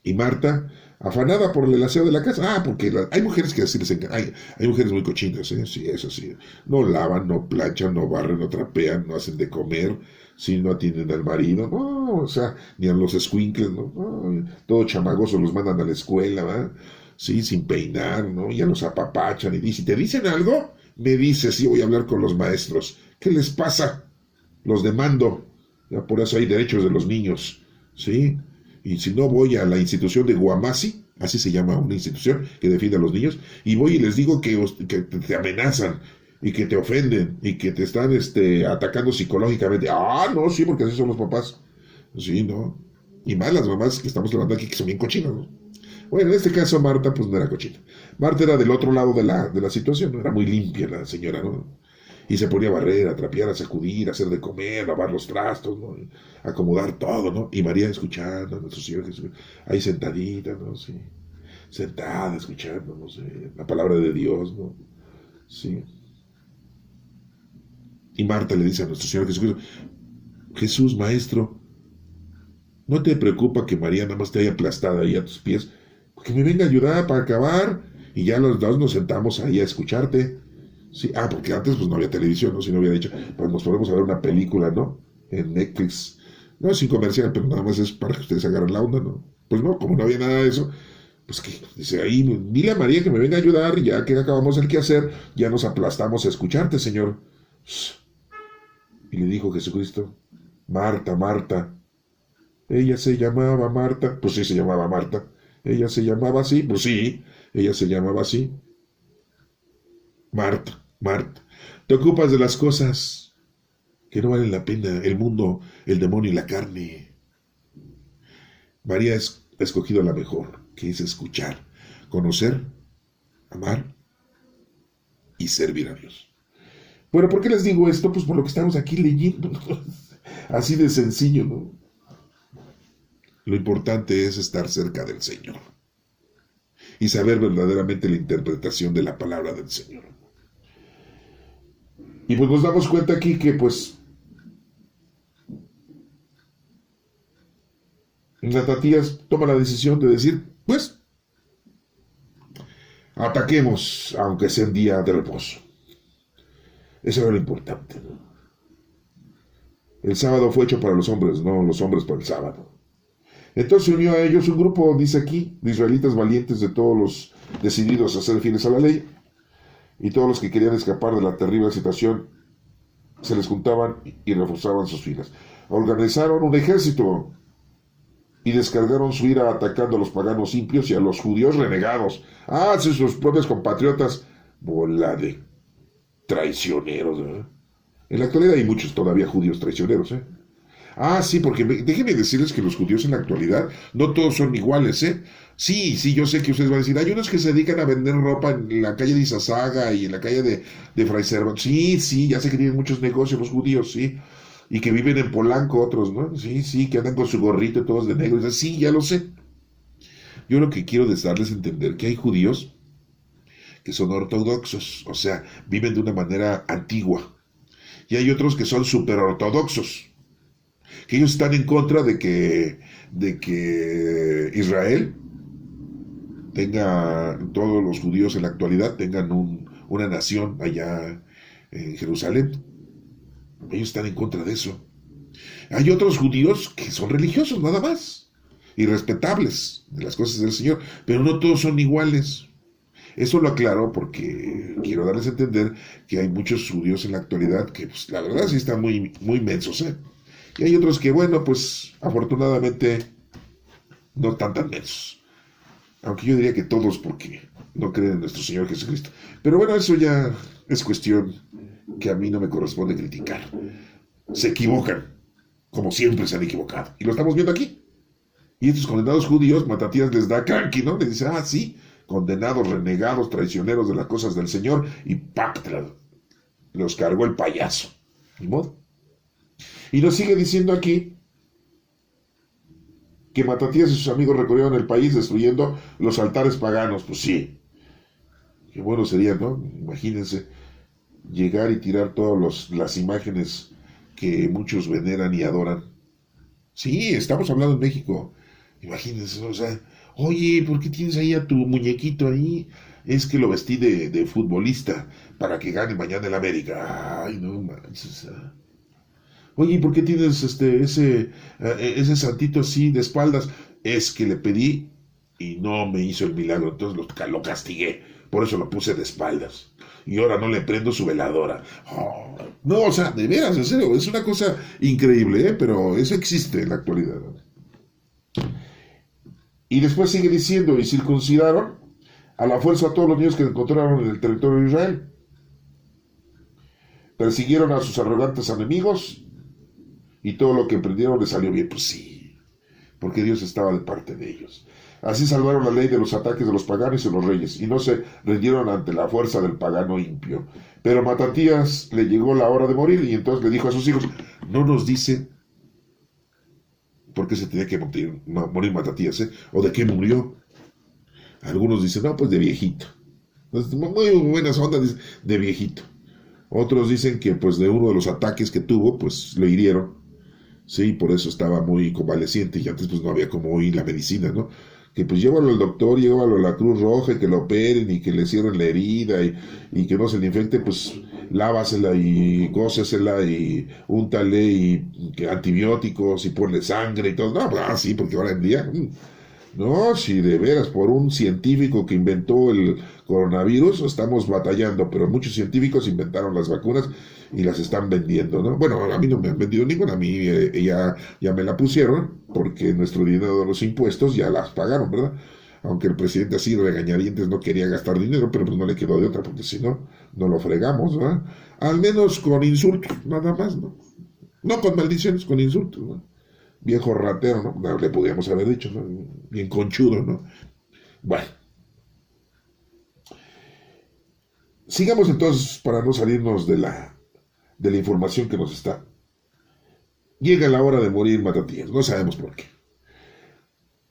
Y Marta, afanada por el aseo de la casa. Ah, porque hay mujeres que así les encanta. Hay mujeres muy cochinas, ¿eh? Sí, eso sí. No lavan, no planchan, no barren, no trapean, no hacen de comer. Sí, no atienden al marido. No, o sea, ni a los escuincles, ¿no? No, todo chamagoso los mandan a la escuela, ¿verdad? Sí, sin peinar, ¿no? Ya los apapachan y si te dicen algo, me dices, sí, voy a hablar con los maestros. ¿Qué les pasa? Los demando. Ya por eso hay derechos de los niños, ¿sí? Y si no, voy a la institución de Guamasi, así se llama una institución que defiende a los niños, y voy y les digo que te amenazan y que te ofenden y que te están atacando psicológicamente. Ah, no, sí, porque así son los papás. Sí, ¿no? Y más las mamás que estamos hablando aquí que son bien cochinas, ¿no? Bueno, en este caso Marta pues no era cochina. Marta era del otro lado de la situación, ¿no? Era muy limpia la señora, ¿no? Y se ponía a barrer, a trapear, a sacudir, a hacer de comer, lavar los trastos, ¿no? Acomodar todo, ¿no? Y María escuchando a nuestro Señor Jesús, ahí sentadita, ¿no? Sí. Sentada, escuchando, no sé, la palabra de Dios, ¿no? Sí. Y Marta le dice a nuestro Señor Jesucristo, Jesús, Maestro, ¿no te preocupa que María nada más te haya aplastada ahí a tus pies? Que me venga a ayudar para acabar, y ya los dos nos sentamos ahí a escucharte. Sí, porque antes pues no había televisión, ¿no? Si no había dicho, pues nos podemos ver una película, ¿no? En Netflix. No es sin comercial, pero nada más es para que ustedes agarren la onda, ¿no? Pues no, como no había nada de eso, pues que dice ahí, dile a María que me venga a ayudar, y ya que acabamos el quehacer, ya nos aplastamos a escucharte, Señor. Y le dijo Jesucristo, Marta, Marta. Ella se llamaba Marta. Pues sí, se llamaba Marta. Ella se llamaba así. Pues sí, ella se llamaba así. Marta, Marta, te ocupas de las cosas que no valen la pena, el mundo, el demonio y la carne. María ha escogido la mejor, que es escuchar, conocer, amar y servir a Dios. Bueno, ¿por qué les digo esto? Pues por lo que estamos aquí leyendo, ¿no? Así de sencillo, ¿no? Lo importante es estar cerca del Señor y saber verdaderamente la interpretación de la palabra del Señor. Y pues nos damos cuenta aquí que pues Matatías toma la decisión de decir, pues, ataquemos, aunque sea un día de reposo. Eso era lo importante, ¿no? El sábado fue hecho para los hombres, no los hombres para el sábado. Entonces se unió a ellos un grupo, dice aquí, de israelitas valientes, de todos los decididos a ser fieles a la ley, y todos los que querían escapar de la terrible situación se les juntaban y reforzaban sus filas. Organizaron un ejército y descargaron su ira atacando a los paganos impios y a los judíos renegados. Ah, sí, sus propios compatriotas. Bola de traicioneros, ¿eh? En la actualidad hay muchos todavía judíos traicioneros, ¿eh? Ah, sí, porque déjenme decirles que los judíos en la actualidad no todos son iguales, ¿eh? Sí, sí, yo sé que ustedes van a decir, hay unos que se dedican a vender ropa en la calle de Izazaga y en la calle de Fray Servando. Sí, sí, ya sé que tienen muchos negocios los judíos, sí. Y que viven en Polanco otros, ¿no? Sí, sí, que andan con su gorrito y todos de negro. Y sí, ya lo sé. Yo lo que quiero es darles a entender que hay judíos que son ortodoxos, o sea, viven de una manera antigua. Y hay otros que son súper ortodoxos, que ellos están en contra de que Israel tenga, todos los judíos en la actualidad tengan una nación allá en Jerusalén. Ellos están en contra de eso. Hay otros judíos que son religiosos nada más y respetables de las cosas del Señor, pero no todos son iguales. Eso lo aclaro porque quiero darles a entender que hay muchos judíos en la actualidad que pues, la verdad sí están muy, muy mensos, ¿eh? Y hay otros que, bueno, pues afortunadamente no están tan mensos. Aunque yo diría que todos porque no creen en nuestro Señor Jesucristo. Pero bueno, eso ya es cuestión que a mí no me corresponde criticar. Se equivocan, como siempre se han equivocado. Y lo estamos viendo aquí. Y estos condenados judíos, Matatías les da cranky, ¿no? Les dice, ah, sí, condenados, renegados, traicioneros de las cosas del Señor. Y ¡pac! Los cargó el payaso. ¿Ni modo? Y nos sigue diciendo aquí que Matatías y sus amigos recorrieron el país destruyendo los altares paganos. Pues sí, qué bueno sería, ¿no? Imagínense llegar y tirar todas las imágenes que muchos veneran y adoran. Sí, estamos hablando en México. Imagínense, o sea, oye, ¿por qué tienes ahí a tu muñequito ahí? Es que lo vestí de futbolista para que gane mañana el América. Ay, no manches. Oye, ¿por qué tienes ese santito así de espaldas? Es que le pedí y no me hizo el milagro, entonces lo castigué. Por eso lo puse de espaldas. Y ahora no le prendo su veladora. Oh, no, o sea, de veras, en serio, es una cosa increíble, ¿eh? Pero eso existe en la actualidad. Y después sigue diciendo, y circuncidaron a la fuerza a todos los niños que encontraron en el territorio de Israel. Persiguieron a sus arrogantes enemigos y todo lo que emprendieron les salió bien. Pues sí, porque Dios estaba de parte de ellos. Así salvaron la ley de los ataques de los paganos y de los reyes, y no se rindieron ante la fuerza del pagano impío. Pero a Matatías le llegó la hora de morir, y entonces le dijo a sus hijos, no nos dice por qué se tenía que morir Matatías, ¿eh? O de qué murió. Algunos dicen, no, pues de viejito. Muy buenas ondas, dicen, de viejito. Otros dicen que pues de uno de los ataques que tuvo, pues le hirieron. Sí, por eso estaba muy convaleciente, y antes pues no había como hoy la medicina, ¿no? Que pues llévalo al doctor, llévalo a la Cruz Roja y que lo operen y que le cierren la herida y que no se le infecte, pues lávasela y cósesela y úntale y que antibióticos y ponle sangre y todo. No, pues sí, porque ahora en día, no, si de veras por un científico que inventó el coronavirus estamos batallando, pero muchos científicos inventaron las vacunas y las están vendiendo, ¿no? Bueno, a mí no me han vendido ninguna, a mí ya me la pusieron porque nuestro dinero de los impuestos ya las pagaron, ¿verdad? aunque el presidente así regañadientes no quería gastar dinero, pero pues no le quedó de otra, porque si no, no lo fregamos, ¿verdad? Al menos con insultos, nada más, ¿no? No con maldiciones, con insultos, ¿no? Viejo ratero, ¿no? No, le podíamos haber dicho, ¿no? Bien conchudo, ¿no? Bueno, sigamos entonces para no salirnos de la información que nos está. Llega la hora de morir Matatías, no sabemos por qué.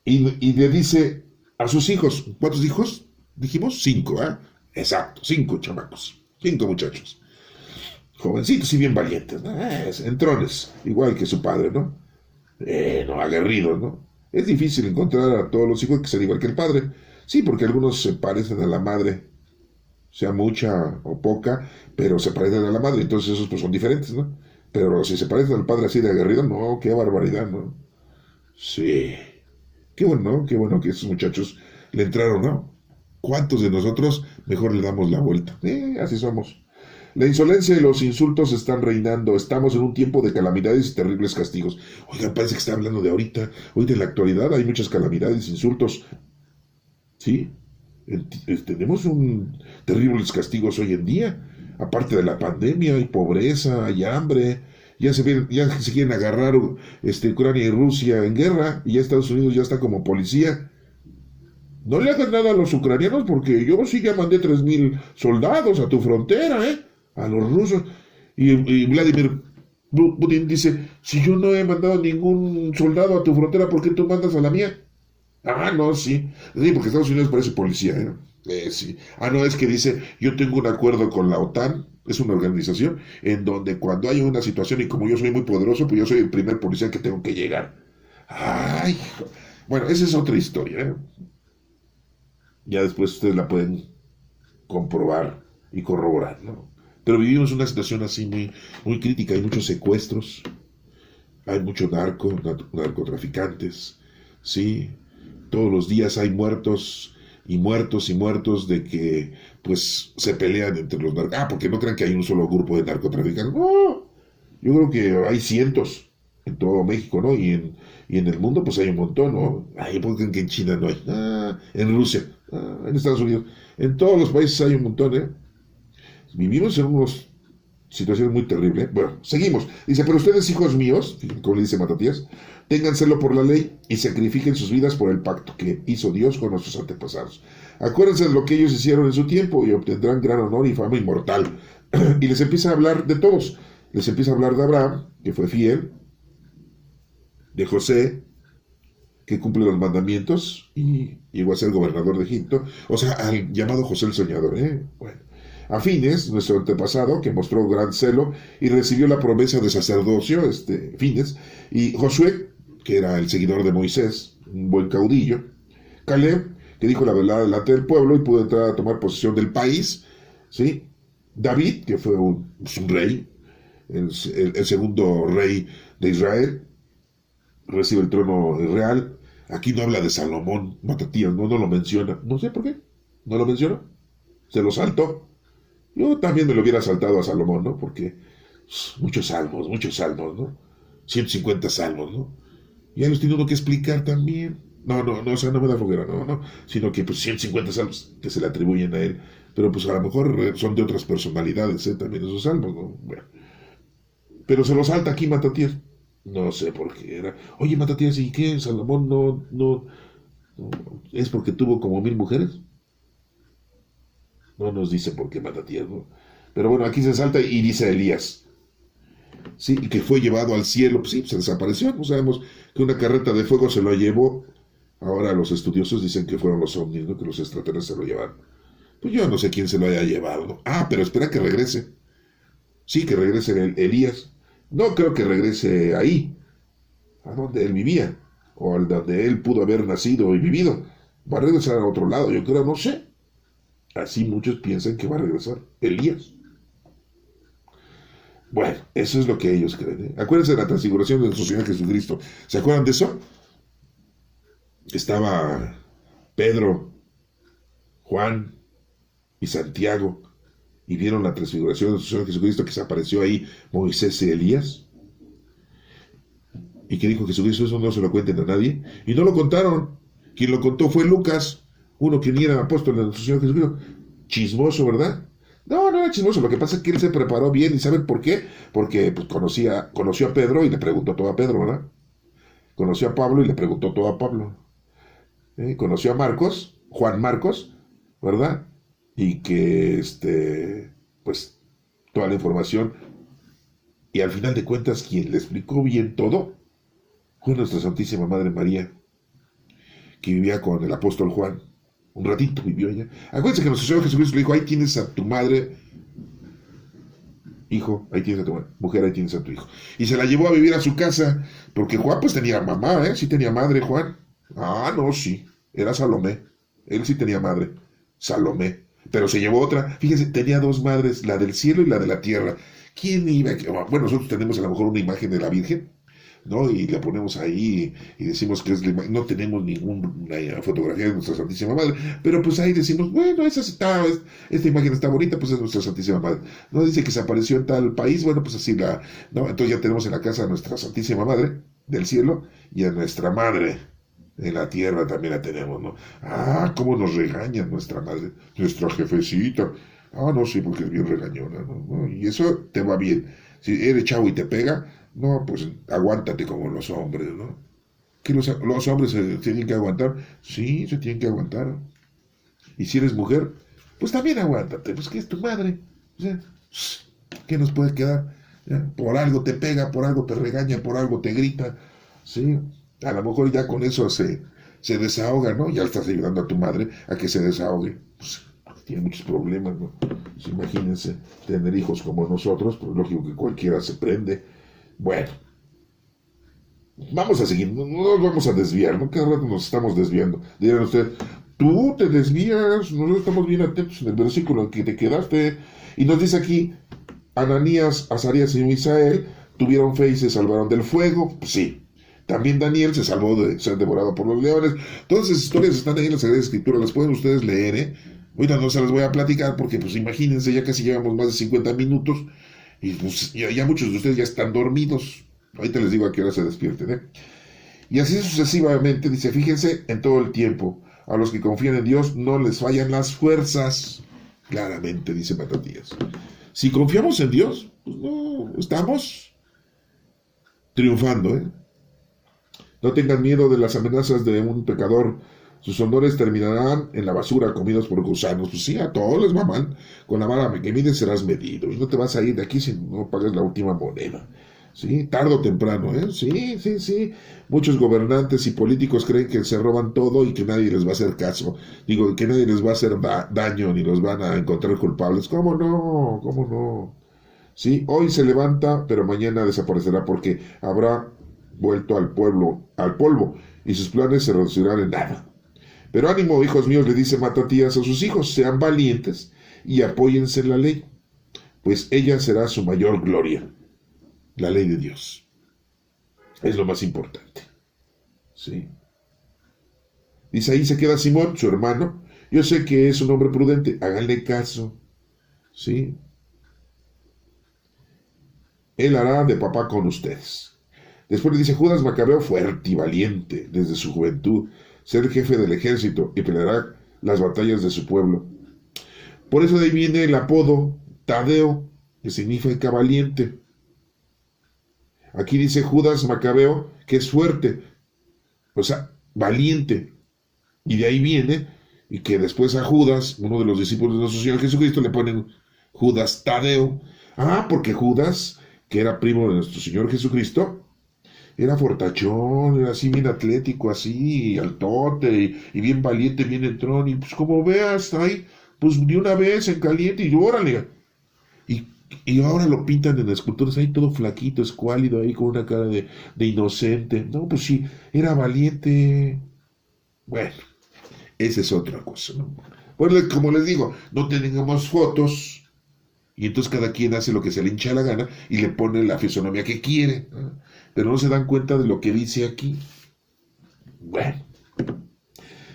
Y le dice a sus hijos, ¿cuántos hijos? Dijimos 5, ¿eh? Exacto, 5 chamacos, 5 muchachos. Jovencitos y bien valientes, ¿no? Entrones, igual que su padre, ¿no? No, aguerridos, ¿no? Es difícil encontrar a todos los hijos que sean igual que el padre. Sí, porque algunos se parecen a la madre, sea mucha o poca, pero se parecen a la madre, entonces esos pues son diferentes, ¿no? Pero si se parecen al padre así de aguerrido, no, qué barbaridad, ¿no? Sí. Qué bueno, ¿no? Qué bueno que esos muchachos le entraron, ¿no? ¿Cuántos de nosotros mejor le damos la vuelta? Así somos. La insolencia y los insultos están reinando. Estamos en un tiempo de calamidades y terribles castigos. Oigan, parece que está hablando de ahorita. Ahorita en la actualidad hay muchas calamidades, insultos. ¿Sí? Tenemos un terribles castigos hoy en día. Aparte de la pandemia, hay pobreza, hay hambre. Ya se quieren agarrar Ucrania y Rusia en guerra. Y ya Estados Unidos ya está como policía. No le hagan nada a los ucranianos porque yo sí ya mandé 3,000 soldados a tu frontera, ¿eh? A los rusos. Y Vladimir Putin dice, si yo no he mandado ningún soldado a tu frontera, ¿por qué tú mandas a la mía? Ah, no, sí. Sí, porque Estados Unidos parece policía, ¿eh? Sí. Ah, no, es que dice, yo tengo un acuerdo con la OTAN, es una organización, en donde cuando hay una situación y como yo soy muy poderoso, pues yo soy el primer policía que tengo que llegar. Ay, bueno, esa es otra historia, ¿eh? Ya después ustedes la pueden comprobar y corroborar, ¿no? Pero vivimos una situación así muy, muy crítica, hay muchos secuestros, hay mucho narcotraficantes, ¿sí? Todos los días hay muertos y muertos y muertos de que, pues, se pelean entre los narcotraficantes. Ah, porque no crean que hay un solo grupo de narcotraficantes. No, yo creo que hay cientos en todo México, ¿no? Y en el mundo, pues hay un montón, ¿no? Ay, ¿por qué creen que en China no hay? Ah, en Rusia, en Estados Unidos. En todos los países hay un montón, ¿eh? Vivimos en unas situaciones muy terribles. Bueno, seguimos. Dice, pero ustedes, hijos míos, como le dice Matatías, ténganselo por la ley y sacrifiquen sus vidas por el pacto que hizo Dios con nuestros antepasados. Acuérdense de lo que ellos hicieron en su tiempo y obtendrán gran honor y fama inmortal. Y les empieza a hablar de todos. Les empieza a hablar de Abraham, que fue fiel, de José, que cumple los mandamientos y llegó a ser gobernador de Egipto. O sea, al llamado José el Soñador, ¿eh? Bueno. A Fines, nuestro antepasado, que mostró gran celo y recibió la promesa de sacerdocio, Fines, y Josué, que era el seguidor de Moisés, un buen caudillo, Caleb, que dijo la verdad delante del pueblo y pudo entrar a tomar posesión del país, ¿sí? David, que fue un rey, el segundo rey de Israel, recibe el trono real. Aquí no habla de Salomón, Matatías, no lo menciona, no sé por qué, no lo menciona, se lo saltó. Yo también me lo hubiera saltado a Salomón, ¿no? Porque muchos salmos, ¿no? 150 salmos, ¿no? Ya los tiene uno que explicar también. No, o sea, no me da foguera, no, sino que pues 150 salmos que se le atribuyen a él, pero pues a lo mejor son de otras personalidades, también esos salmos, ¿no? Bueno. Pero se lo salta aquí Matatías. No sé por qué era. Oye, Matatías, ¿y qué? ¿Salomón no es porque tuvo como 1,000 mujeres? No nos dice por qué Matatías, ¿no? Pero bueno, aquí se salta y dice Elías. Sí, y que fue llevado al cielo. Pues sí, se desapareció. No sabemos que una carreta de fuego se lo llevó. Ahora los estudiosos dicen que fueron los ovnis, ¿no? Que los extraterrestres se lo llevaron. Pues yo no sé quién se lo haya llevado, ¿no? Ah, pero espera que regrese. Sí, que regrese Elías. No creo que regrese ahí, a donde él vivía, o al donde él pudo haber nacido y vivido. Va a regresar a otro lado, yo creo, no sé. Así muchos piensan que va a regresar Elías. Bueno, eso es lo que ellos creen, ¿eh? Acuérdense de la transfiguración de nuestro Señor Jesucristo. ¿Se acuerdan de eso? Estaba Pedro, Juan y Santiago y vieron la transfiguración de nuestro Señor Jesucristo, que se apareció ahí Moisés y Elías. Y que dijo Jesucristo, eso no se lo cuenten a nadie. Y no lo contaron. Quien lo contó fue Lucas. uno que ni era apóstol de nuestro Señor Jesucristo. Chismoso, ¿verdad? No, no era chismoso, lo que pasa es que él se preparó bien, ¿y saben por qué? Porque pues, conoció a Pedro y le preguntó todo a Pedro, ¿verdad? Conoció a Pablo y le preguntó todo a Pablo. Conoció a Marcos, Juan Marcos, ¿verdad? Y que, pues, toda la información, y al final de cuentas, quien le explicó bien todo fue nuestra Santísima Madre María, que vivía con el apóstol Juan. Un ratito vivió ella. Acuérdense que nuestro Señor Jesucristo le dijo, ahí tienes a tu madre, hijo, ahí tienes a tu madre, mujer, ahí tienes a tu hijo. Y se la llevó a vivir a su casa, porque Juan pues tenía mamá, sí tenía madre Juan. Ah, no, sí, era Salomé. Él sí tenía madre, Salomé. Pero se llevó otra, fíjense, tenía dos madres, la del cielo y la de la tierra. ¿Quién iba a... Bueno, nosotros tenemos a lo mejor una imagen de la Virgen, ¿no? Y la ponemos ahí y decimos que es la imagen. No tenemos ninguna fotografía de nuestra Santísima Madre, pero pues ahí decimos, bueno, esta imagen está bonita, pues es nuestra Santísima Madre. No dice que se apareció en tal país, bueno, pues así ¿no? Entonces ya tenemos en la casa a nuestra Santísima Madre del cielo y a nuestra Madre en la tierra también la tenemos, ¿no? Ah, cómo nos regaña nuestra madre, nuestra jefecita. Ah, no, sí, porque es bien regañona, ¿no? Y eso te va bien. Si eres chavo y te pega, no, pues aguántate como los hombres, ¿no? ¿Que los hombres se tienen que aguantar? Sí, se tienen que aguantar. Y si eres mujer, pues también aguántate, pues que es tu madre. O sea, ¿qué nos puede quedar? ¿Ya? Por algo te pega, por algo te regaña, por algo te grita, ¿sí? A lo mejor ya con eso se desahoga, ¿no? Ya estás ayudando a tu madre a que se desahogue. Pues, tiene muchos problemas, ¿no? Pues imagínense tener hijos como nosotros, pues lógico que cualquiera se prende. Bueno, vamos a seguir, no nos vamos a desviar, ¿no? Cada rato nos estamos desviando. Dirán ustedes, tú te desvías, nosotros estamos bien atentos en el versículo en que te quedaste. Y nos dice aquí, Ananías, Azarías y Misael tuvieron fe y se salvaron del fuego. Pues sí. También Daniel se salvó de ser devorado por los leones. Todas esas historias están ahí en la Sagrada Escritura, las pueden ustedes leer, ¿eh? Ahorita no se las voy a platicar porque, pues imagínense, ya casi llevamos más de 50 minutos y pues ya muchos de ustedes ya están dormidos. Ahorita les digo a qué hora se despierten, ¿eh? Y así sucesivamente, dice, fíjense en todo el tiempo, a los que confían en Dios no les fallan las fuerzas. Claramente, dice Matatías. Si confiamos en Dios, pues no, estamos triunfando, ¿eh? No tengan miedo de las amenazas de un pecador. Sus honores terminarán en la basura, comidos por gusanos. Pues sí, a todos les va mal. Con la vara que mides serás medido. Y no te vas a ir de aquí si no pagas la última moneda. Sí, tarde o temprano, ¿eh? Sí, sí, sí. Muchos gobernantes y políticos creen que se roban todo y que nadie les va a hacer caso. Digo, que nadie les va a hacer daño ni los van a encontrar culpables. ¿Cómo no? ¿Cómo no? Sí, hoy se levanta, pero mañana desaparecerá porque habrá vuelto al polvo, y sus planes se reducirán en nada. Pero ánimo, hijos míos, le dice Matatías a sus hijos, sean valientes y apóyense en la ley, pues ella será su mayor gloria. La ley de Dios es lo más importante. ¿Sí? Dice, ahí se queda Simón, su hermano. Yo sé que es un hombre prudente, háganle caso. ¿Sí? Él hará de papá con ustedes. Después le dice, Judas Macabeo, fuerte y valiente desde su juventud, ser jefe del ejército y peleará las batallas de su pueblo. Por eso de ahí viene el apodo Tadeo, que significa valiente. Aquí dice Judas Macabeo, que es fuerte, o sea, valiente. Y de ahí viene, y que después a Judas, uno de los discípulos de nuestro Señor Jesucristo, le ponen Judas Tadeo. Ah, porque Judas, que era primo de nuestro Señor Jesucristo, era fortachón, era así bien atlético, así, altote, y bien valiente, bien entrón, y pues como veas, ahí, pues de una vez en caliente, y órale. Y ahora lo pintan en esculturas, ahí todo flaquito, escuálido, ahí con una cara de inocente. No, pues sí, era valiente. Bueno, esa es otra cosa, ¿no? Bueno, como les digo, no tenemos fotos, y entonces cada quien hace lo que se le hincha la gana y le pone la fisonomía que quiere, ¿no? Pero no se dan cuenta de lo que dice aquí. Bueno,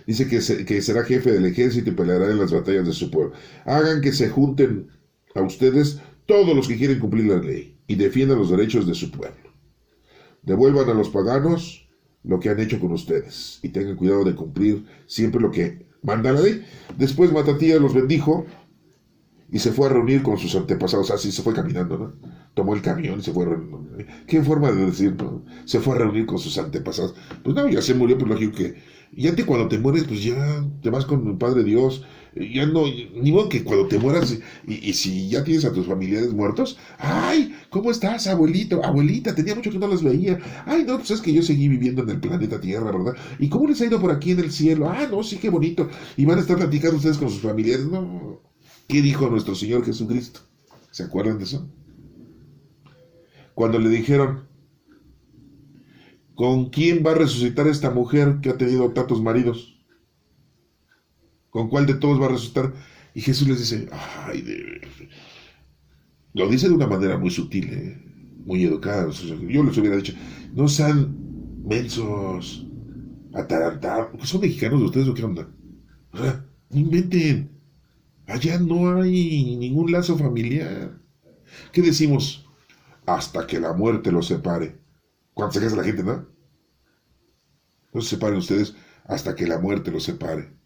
dice que será jefe del ejército y peleará en las batallas de su pueblo. Hagan que se junten a ustedes todos los que quieren cumplir la ley y defiendan los derechos de su pueblo. Devuelvan a los paganos lo que han hecho con ustedes y tengan cuidado de cumplir siempre lo que mándala de ahí. Después Matatías los bendijo y se fue a reunir con sus antepasados. Así se fue caminando, ¿no? Tomó el camión y se fue a reunir. ¿Qué forma de decir, no? Se fue a reunir con sus antepasados. Pues no, ya se murió, pues lógico que ya cuando te mueres, pues ya te vas con el Padre Dios. Ya no, ni modo que cuando te mueras y si ya tienes a tus familiares muertos, ay, ¿cómo estás, abuelito? Abuelita, tenía mucho que no las veía. Ay, no, pues es que yo seguí viviendo en el planeta Tierra, ¿verdad? ¿Y cómo les ha ido por aquí en el cielo? Ah, no, sí, qué bonito. Y van a estar platicando ustedes con sus familiares. No. ¿Qué dijo nuestro Señor Jesucristo? ¿Se acuerdan de eso? Cuando le dijeron, ¿con quién va a resucitar esta mujer que ha tenido tantos maridos? ¿Con cuál de todos va a resucitar? Y Jesús les dice, ay, lo dice de una manera muy sutil, muy educada. Yo les hubiera dicho, no sean mensos, atarantados, porque son mexicanos ustedes o qué onda. O sea, no inventen. Allá no hay ningún lazo familiar. ¿Qué decimos? Hasta que la muerte los separe. Cuando se casa la gente, ¿no? No se separen ustedes hasta que la muerte los separe.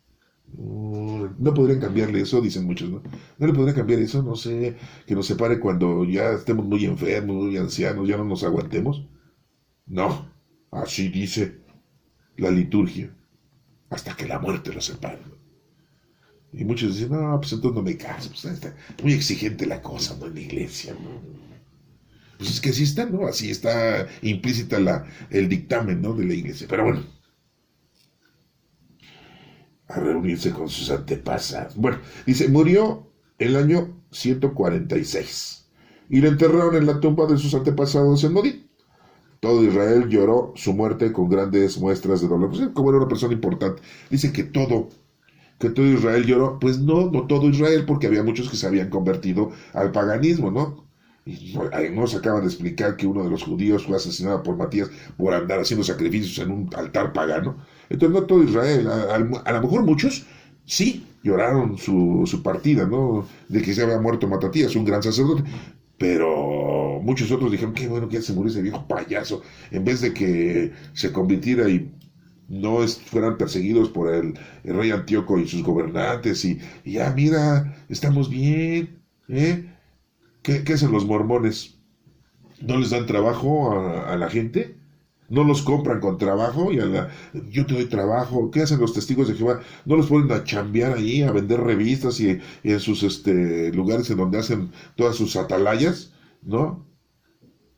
No podrían cambiarle eso, dicen muchos, ¿no? No le podrían cambiar eso, no sé, que nos separe cuando ya estemos muy enfermos, muy ancianos, ya no nos aguantemos. No, así dice la liturgia, hasta que la muerte los separe. Y muchos dicen, no, pues entonces no me caso, pues está muy exigente la cosa, ¿no? En la iglesia, ¿no? Pues es que así está, ¿no? Así está implícita el dictamen, ¿no? De la iglesia. Pero bueno, a reunirse con sus antepasados. Bueno, dice, murió el año 146 y lo enterraron en la tumba de sus antepasados en Modín. Todo Israel lloró su muerte con grandes muestras de dolor. Pues, como era una persona importante, dice que todo Israel lloró. Pues no todo Israel, porque había muchos que se habían convertido al paganismo, ¿no? Y nos acaban de explicar que uno de los judíos fue asesinado por Matías por andar haciendo sacrificios en un altar pagano. Entonces no todo Israel, a lo mejor muchos sí lloraron su partida, ¿no? De que se había muerto Matatías, un gran sacerdote. Pero muchos otros dijeron, qué bueno que ya se murió ese viejo payaso, en vez de que se convirtiera y no fueran perseguidos por el rey Antíoco y sus gobernantes, y ya mira, estamos bien, ¿eh? ¿Qué hacen los mormones? ¿No les dan trabajo a la gente? ¿No los compran con trabajo? Yo te doy trabajo. ¿Qué hacen los testigos de Jehová? ¿No los ponen a chambear allí, a vender revistas y en sus lugares en donde hacen todas sus atalayas? ¿No?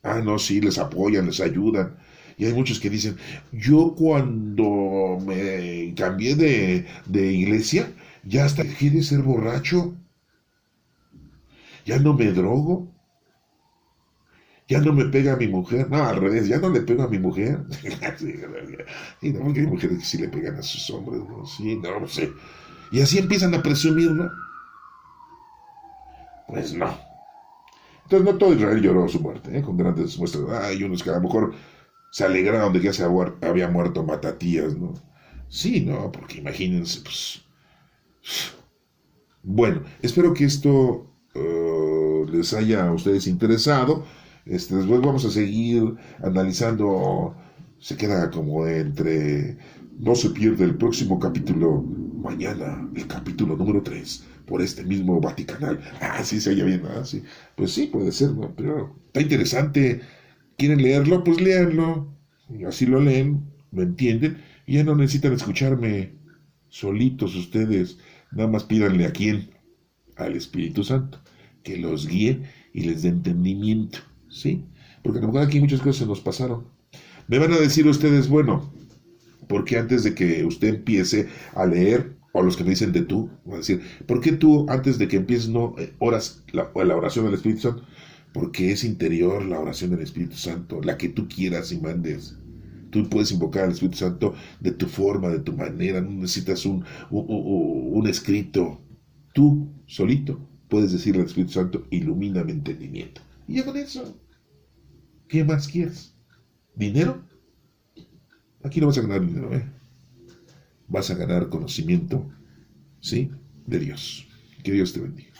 Ah, no, sí, les apoyan, les ayudan. Y hay muchos que dicen, yo cuando me cambié de iglesia, ya hasta dejé de ser borracho. Ya no me drogo, ya no me pega a mi mujer, no, al revés, ya no le pego a mi mujer. Sí, no, porque hay mujeres que sí le pegan a sus hombres, ¿no? Sí, no sé. Y así empiezan a presumir, ¿no? Pues no. Entonces no todo Israel lloró su muerte, con grandes muestras. Hay unos que a lo mejor se alegraron de que ya había muerto Matatías, ¿no? Sí, no, porque imagínense, pues. Bueno, espero que esto les haya a ustedes interesado. Después vamos a seguir analizando, se queda como entre, no se pierde el próximo capítulo, mañana, el capítulo número 3, por este mismo Vaticanal. Ah, sí, se oye bien, ¿no? Sí. Pues sí, puede ser, ¿no? Pero está interesante. ¿Quieren leerlo? Pues léanlo. Y así lo leen, lo entienden, y ya no necesitan escucharme solitos ustedes. Nada más pídanle a quién, al Espíritu Santo, que los guíe y les dé entendimiento, ¿sí? Porque a lo mejor aquí muchas cosas se nos pasaron. Me van a decir ustedes, bueno, porque antes de que usted empiece a leer, o los que me dicen de tú, voy a decir, ¿por qué tú antes de que empieces no oras la oración del Espíritu Santo? Porque es interior la oración del Espíritu Santo, la que tú quieras y mandes. Tú puedes invocar al Espíritu Santo de tu forma, de tu manera, no necesitas un escrito. Tú, solito, puedes decirle al Espíritu Santo, ilumina mi entendimiento. Y ya con eso, ¿qué más quieres? ¿Dinero? Aquí no vas a ganar dinero, ¿eh? Vas a ganar conocimiento, ¿sí? De Dios. Que Dios te bendiga.